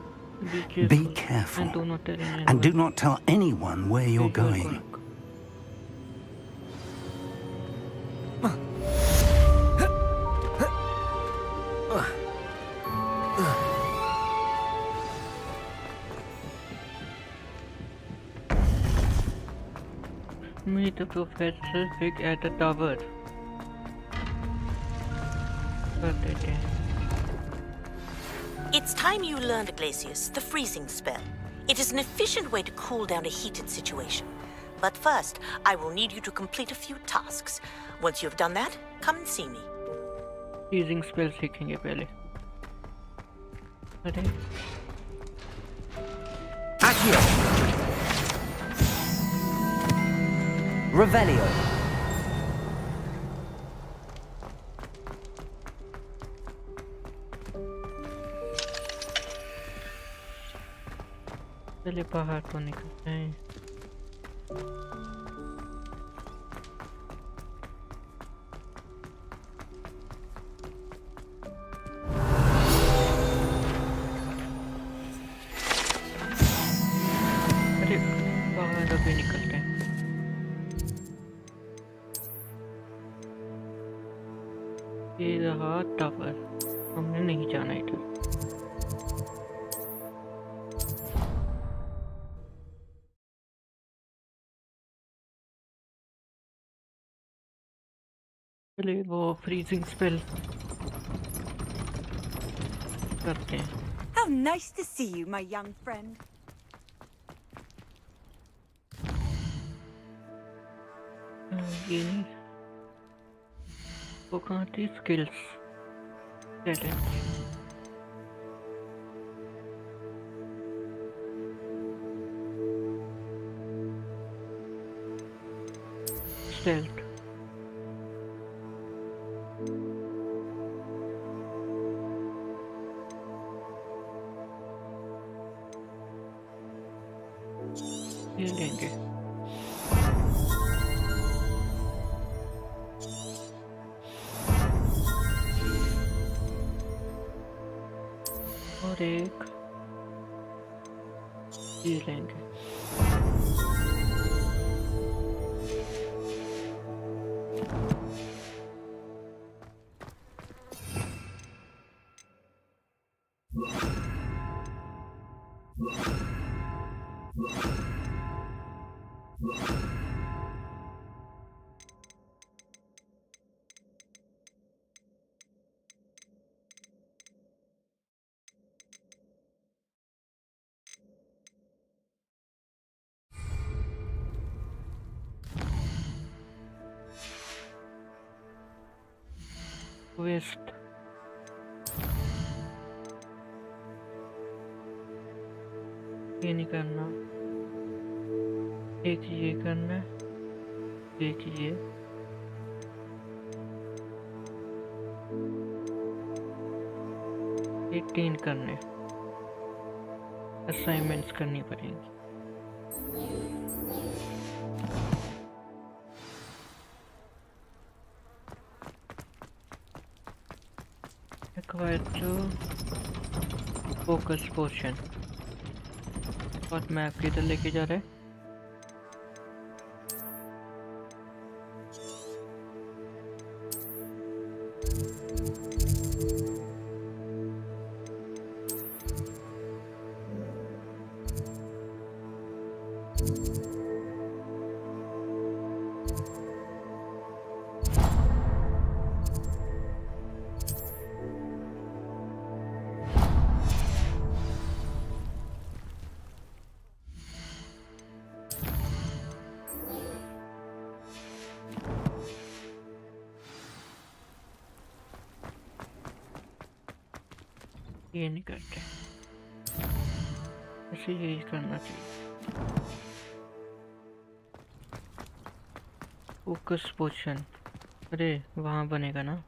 [SPEAKER 12] be careful. And do not tell anyone where you're going.
[SPEAKER 4] Meet the Professor Fig at the tower.
[SPEAKER 8] It's time you learned, Glacius, the freezing spell. It is an efficient way to cool down a heated situation. But first, I will need you to complete a few tasks. Once you've done that, come and see me.
[SPEAKER 4] Freezing spell सीखेंगे पहले. अरे.
[SPEAKER 2] Accio! Revelio.
[SPEAKER 4] पहले बाहर तो निकलते हैं. अरे बाहर अभी निकलते हैं. ये रहा टावर. हमने नहीं जाना इधर. चलिए वो freezing spell करते हैं.
[SPEAKER 13] How nice to see you, my young friend.
[SPEAKER 4] ये नहीं. वो कहाँ थी skills? Talent. Stealth. ये लेंगे. और एक ये लेंगे. West. ये नहीं करना. एक ये करना है. एक ये. ये 3 करने. असाइनमेंट्स करनी पड़ेंगी. Acquire 2 focus potion. और मैप किधर लेके जा रहा है? ये नहीं करते. ऐसे यही करना चाहिए. फोकस पोशन. अरे वहाँ बनेगा ना.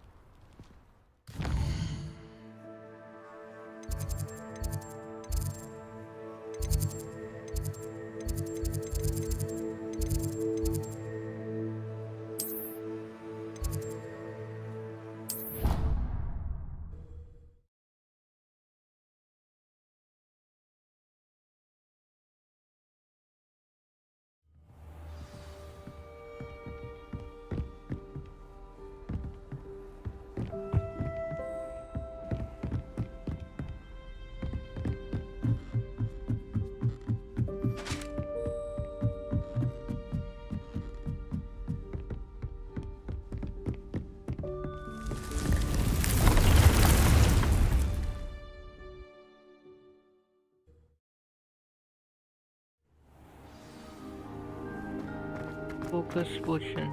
[SPEAKER 4] Focus potion.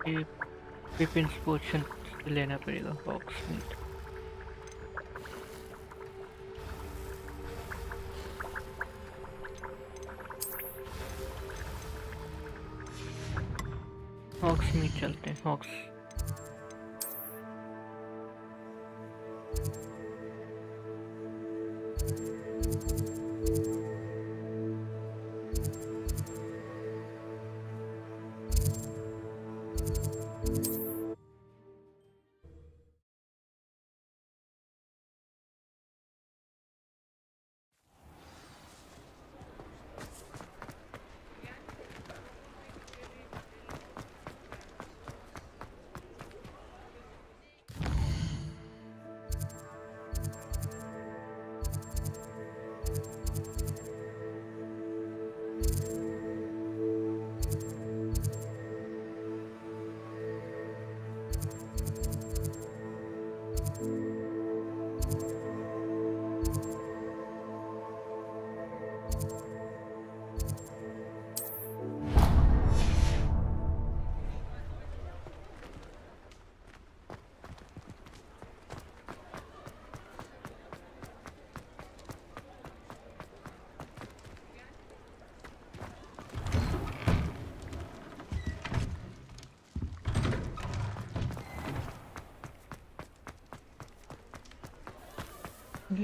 [SPEAKER 4] ये weapons potion लेना पड़ेगा. Box meat. हॉक्स में चलते हैं. हॉक्स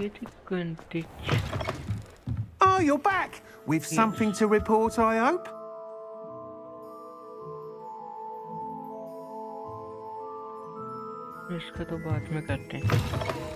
[SPEAKER 4] ये थी Kunti
[SPEAKER 14] Oh, you're back! With something to report, I hope?
[SPEAKER 4] इसका तो बाद में करते हैं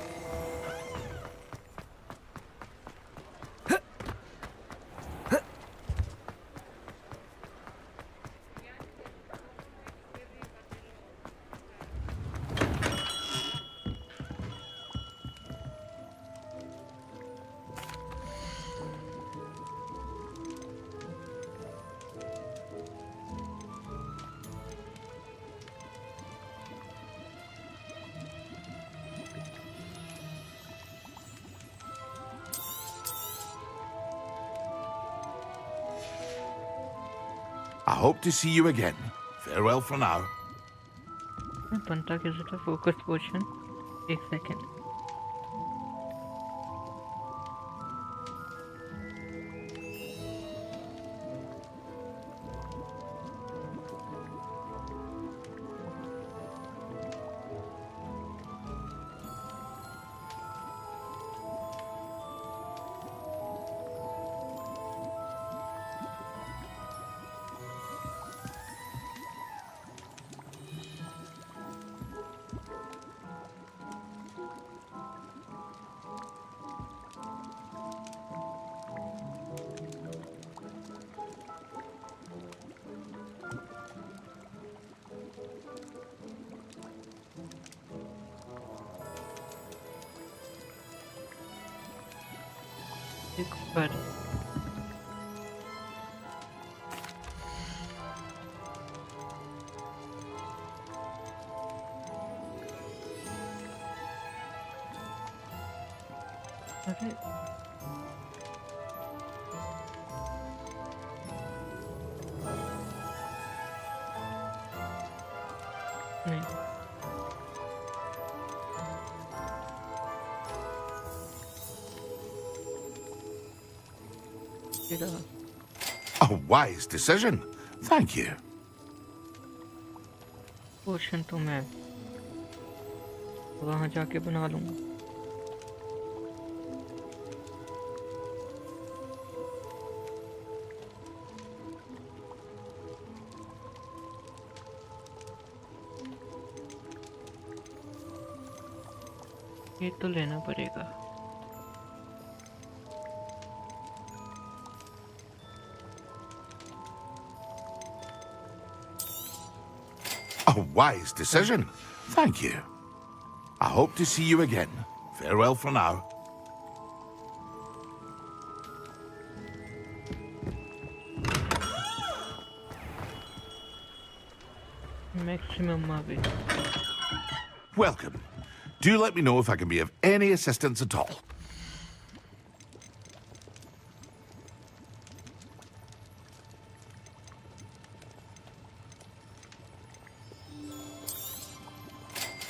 [SPEAKER 9] I hope to see you again. Farewell for now.
[SPEAKER 4] बनता कैसे था फोकस पोशन एक सेकेंड पर अरे नहीं
[SPEAKER 9] A wise decision. Thank you.
[SPEAKER 4] पोशन तो मैं वहां जाके बना लूंगा ये तो लेना पड़ेगा
[SPEAKER 9] A wise decision. Thank you. I hope to see you again. Farewell for now.
[SPEAKER 4] Maximum Mavi.
[SPEAKER 9] Welcome. Do let me know if I can be of any assistance at all.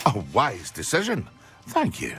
[SPEAKER 9] A wise decision. Thank you.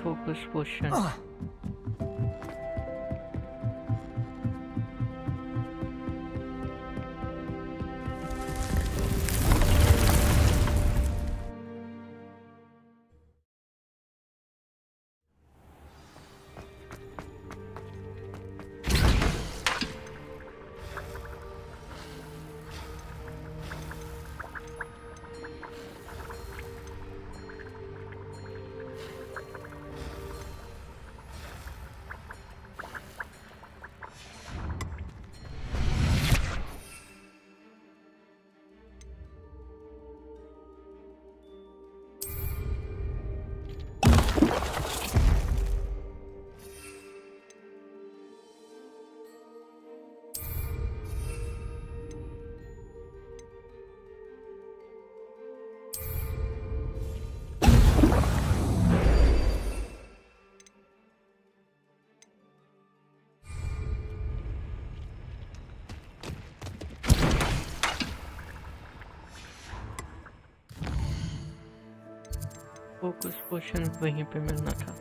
[SPEAKER 4] Focus potion. Focus potion वहीं पे मिलना था।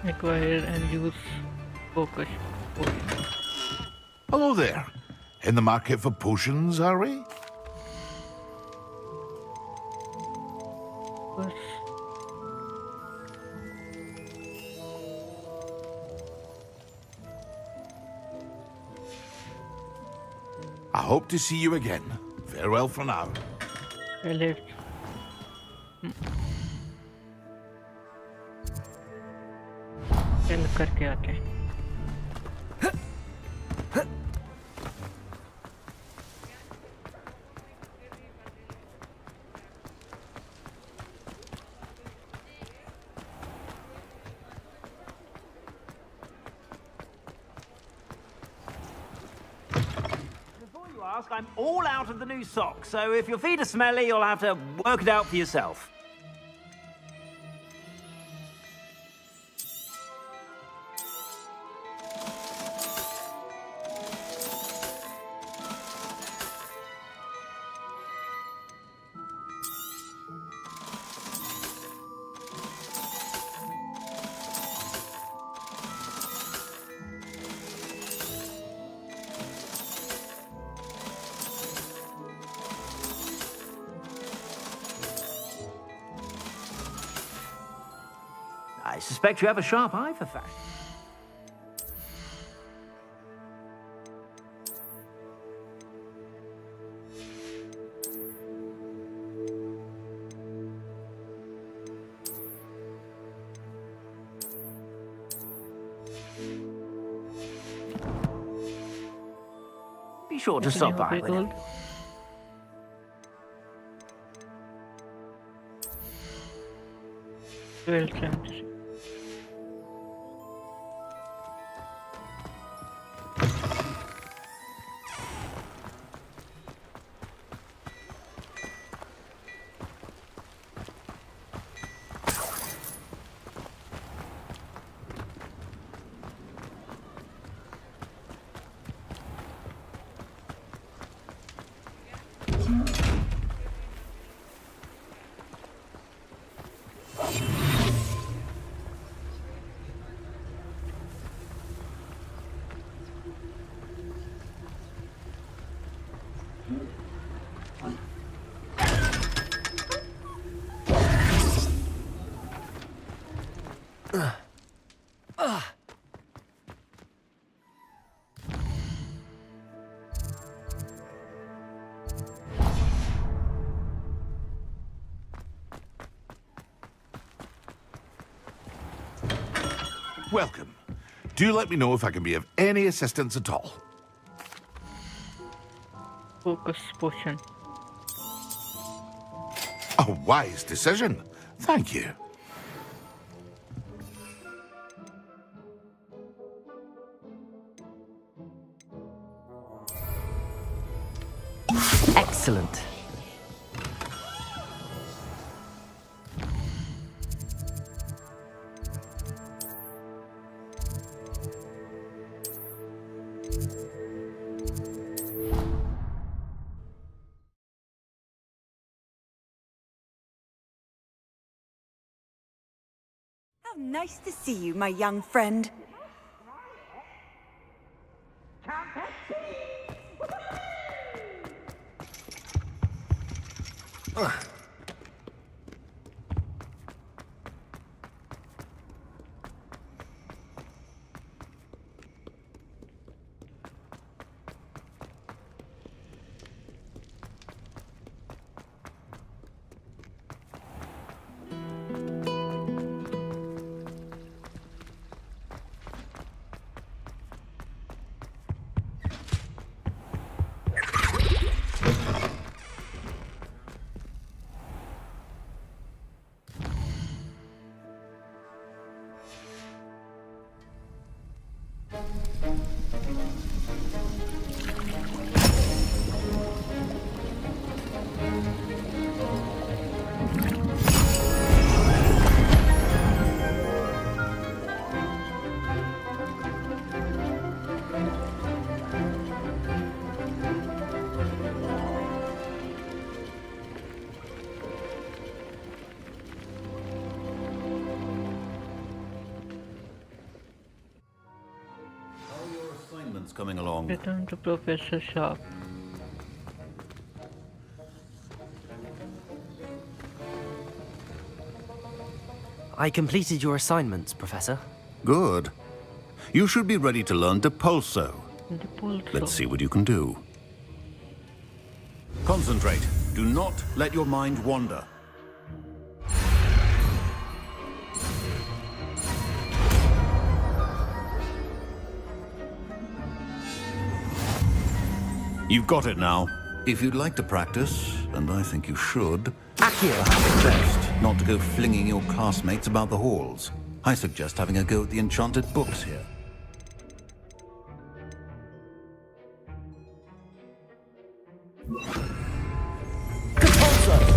[SPEAKER 4] Acquire and use focus potion.
[SPEAKER 9] Hello there. In the market for potions, are we? I hope to see you again. Farewell for now.
[SPEAKER 4] Let's चल करके आते हैं.
[SPEAKER 10] Before you ask, I'm all out of the new socks, so if your feet are smelly, you'll have to work it out for yourself. I suspect you have a sharp eye for fashion. Be sure to stop by when
[SPEAKER 4] Welcome.
[SPEAKER 9] Welcome. Do let me know if I can be of any assistance at all.
[SPEAKER 4] Focus potion.
[SPEAKER 9] A wise decision. Thank you.
[SPEAKER 2] Excellent.
[SPEAKER 13] How nice to see you, my young friend.
[SPEAKER 12] coming along?
[SPEAKER 4] Return to Professor Sharp.
[SPEAKER 2] I completed your assignments, Professor.
[SPEAKER 12] Good. You should be ready to learn Depulso. Let's see what you can do. Concentrate. Do not let your mind wander. You've got it now. If you'd like to practice, and I think you should, perhaps it's best not to go flinging your classmates about the halls. I suggest having a go at the enchanted books here.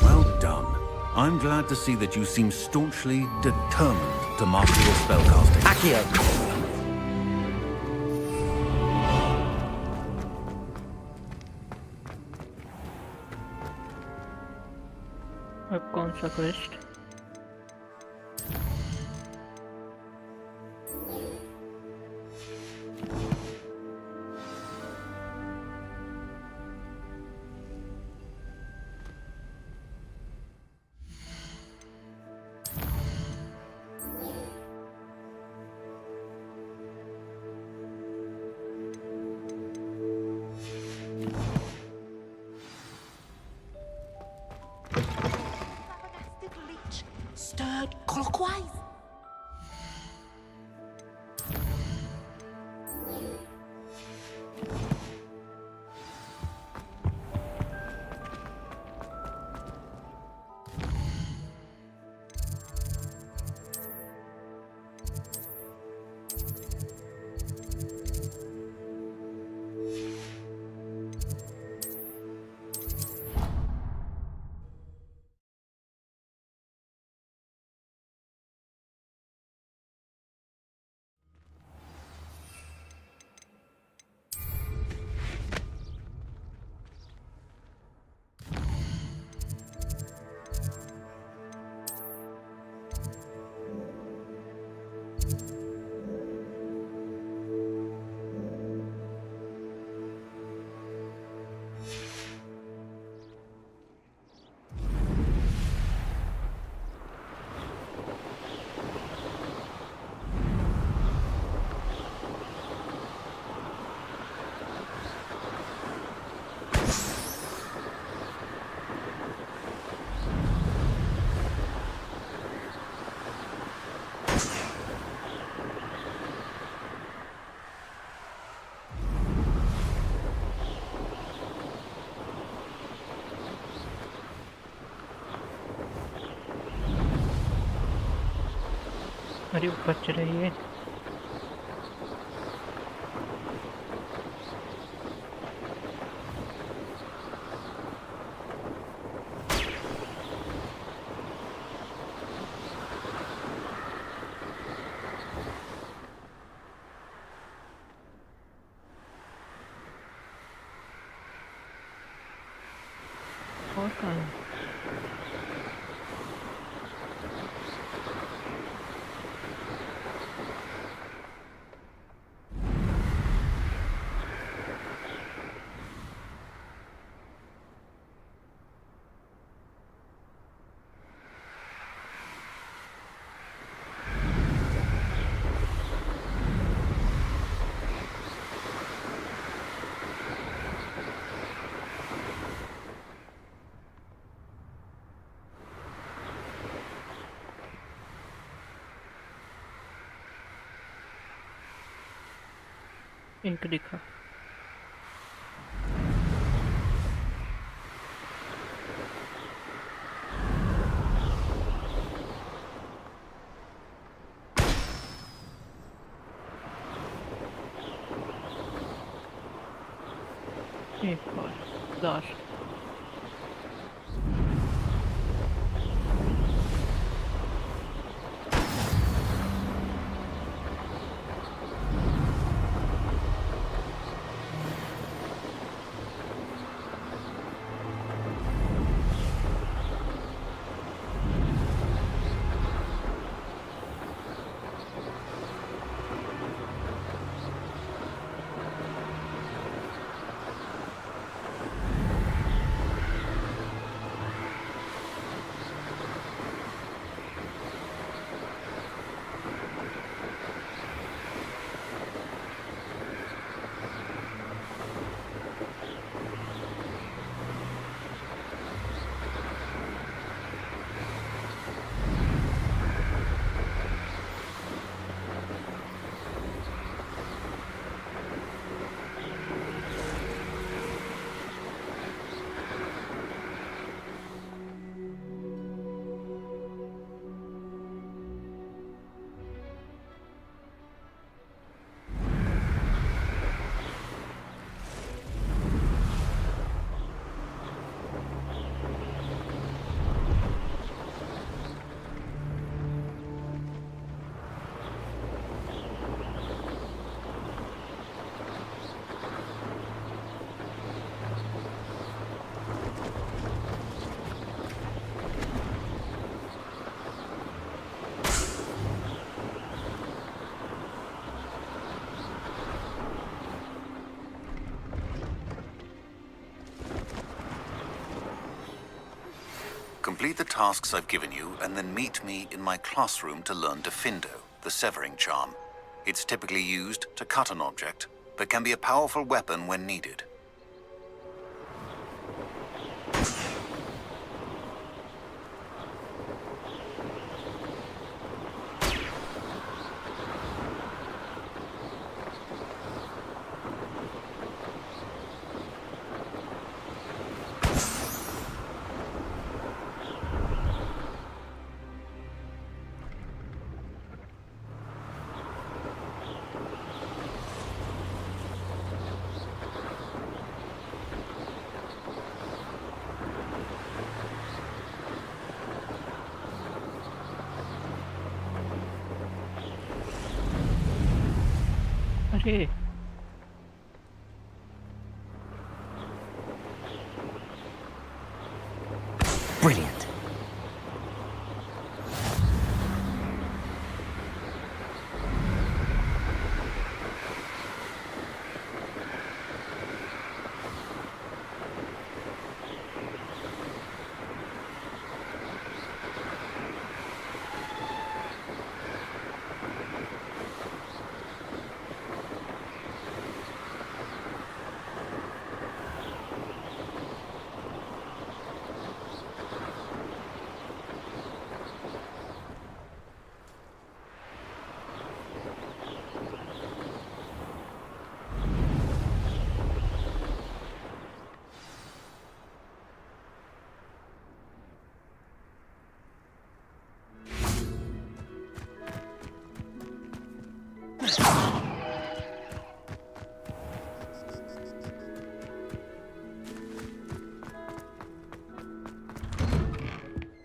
[SPEAKER 12] Well done. I'm glad to see that you seem staunchly determined to master your spellcasting.
[SPEAKER 2] Accio!
[SPEAKER 4] अब कौन सा quest?
[SPEAKER 8] Stirred clockwise. अरे बच रही है और कहाँ है? इंक दिखा एक और last
[SPEAKER 15] Complete the tasks I've given you, and then meet me in my classroom to learn Defindo, the severing charm. It's typically used to cut an object, but can be a powerful weapon when needed.
[SPEAKER 4] अरे
[SPEAKER 2] Brilliant.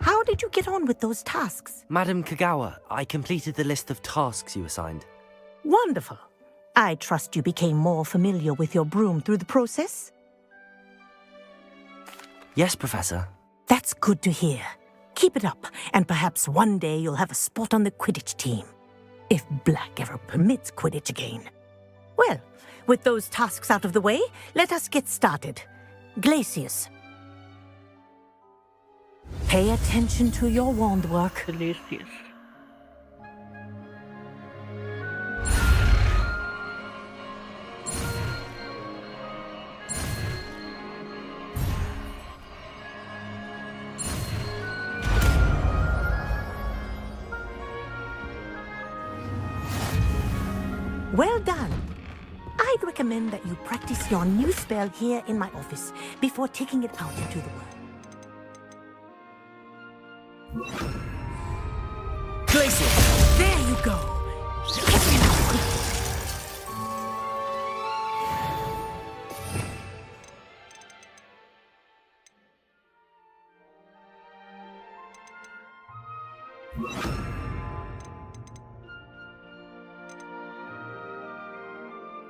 [SPEAKER 8] How did you get on with those tasks?
[SPEAKER 2] Madam Kagawa, I completed the list of tasks you assigned.
[SPEAKER 8] Wonderful. I trust you became more familiar with your broom through the process?
[SPEAKER 2] Yes, Professor.
[SPEAKER 8] That's good to hear. Keep it up, and perhaps one day you'll have a spot on the Quidditch team. If Black ever permits Quidditch again. Well, with those tasks out of the way, let us get started. Glacius. Pay attention to your wand work.
[SPEAKER 4] Glacius.
[SPEAKER 8] Well done. I'd recommend that you practice your new spell here in my office before taking it out into the world.
[SPEAKER 2] Glacius!
[SPEAKER 8] There you go.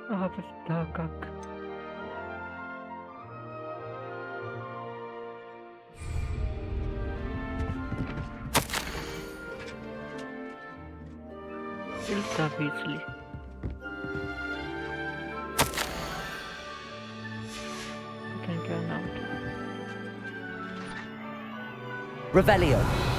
[SPEAKER 4] Avesta как. Ilsa Weasley. You can turn out.
[SPEAKER 2] Revelio.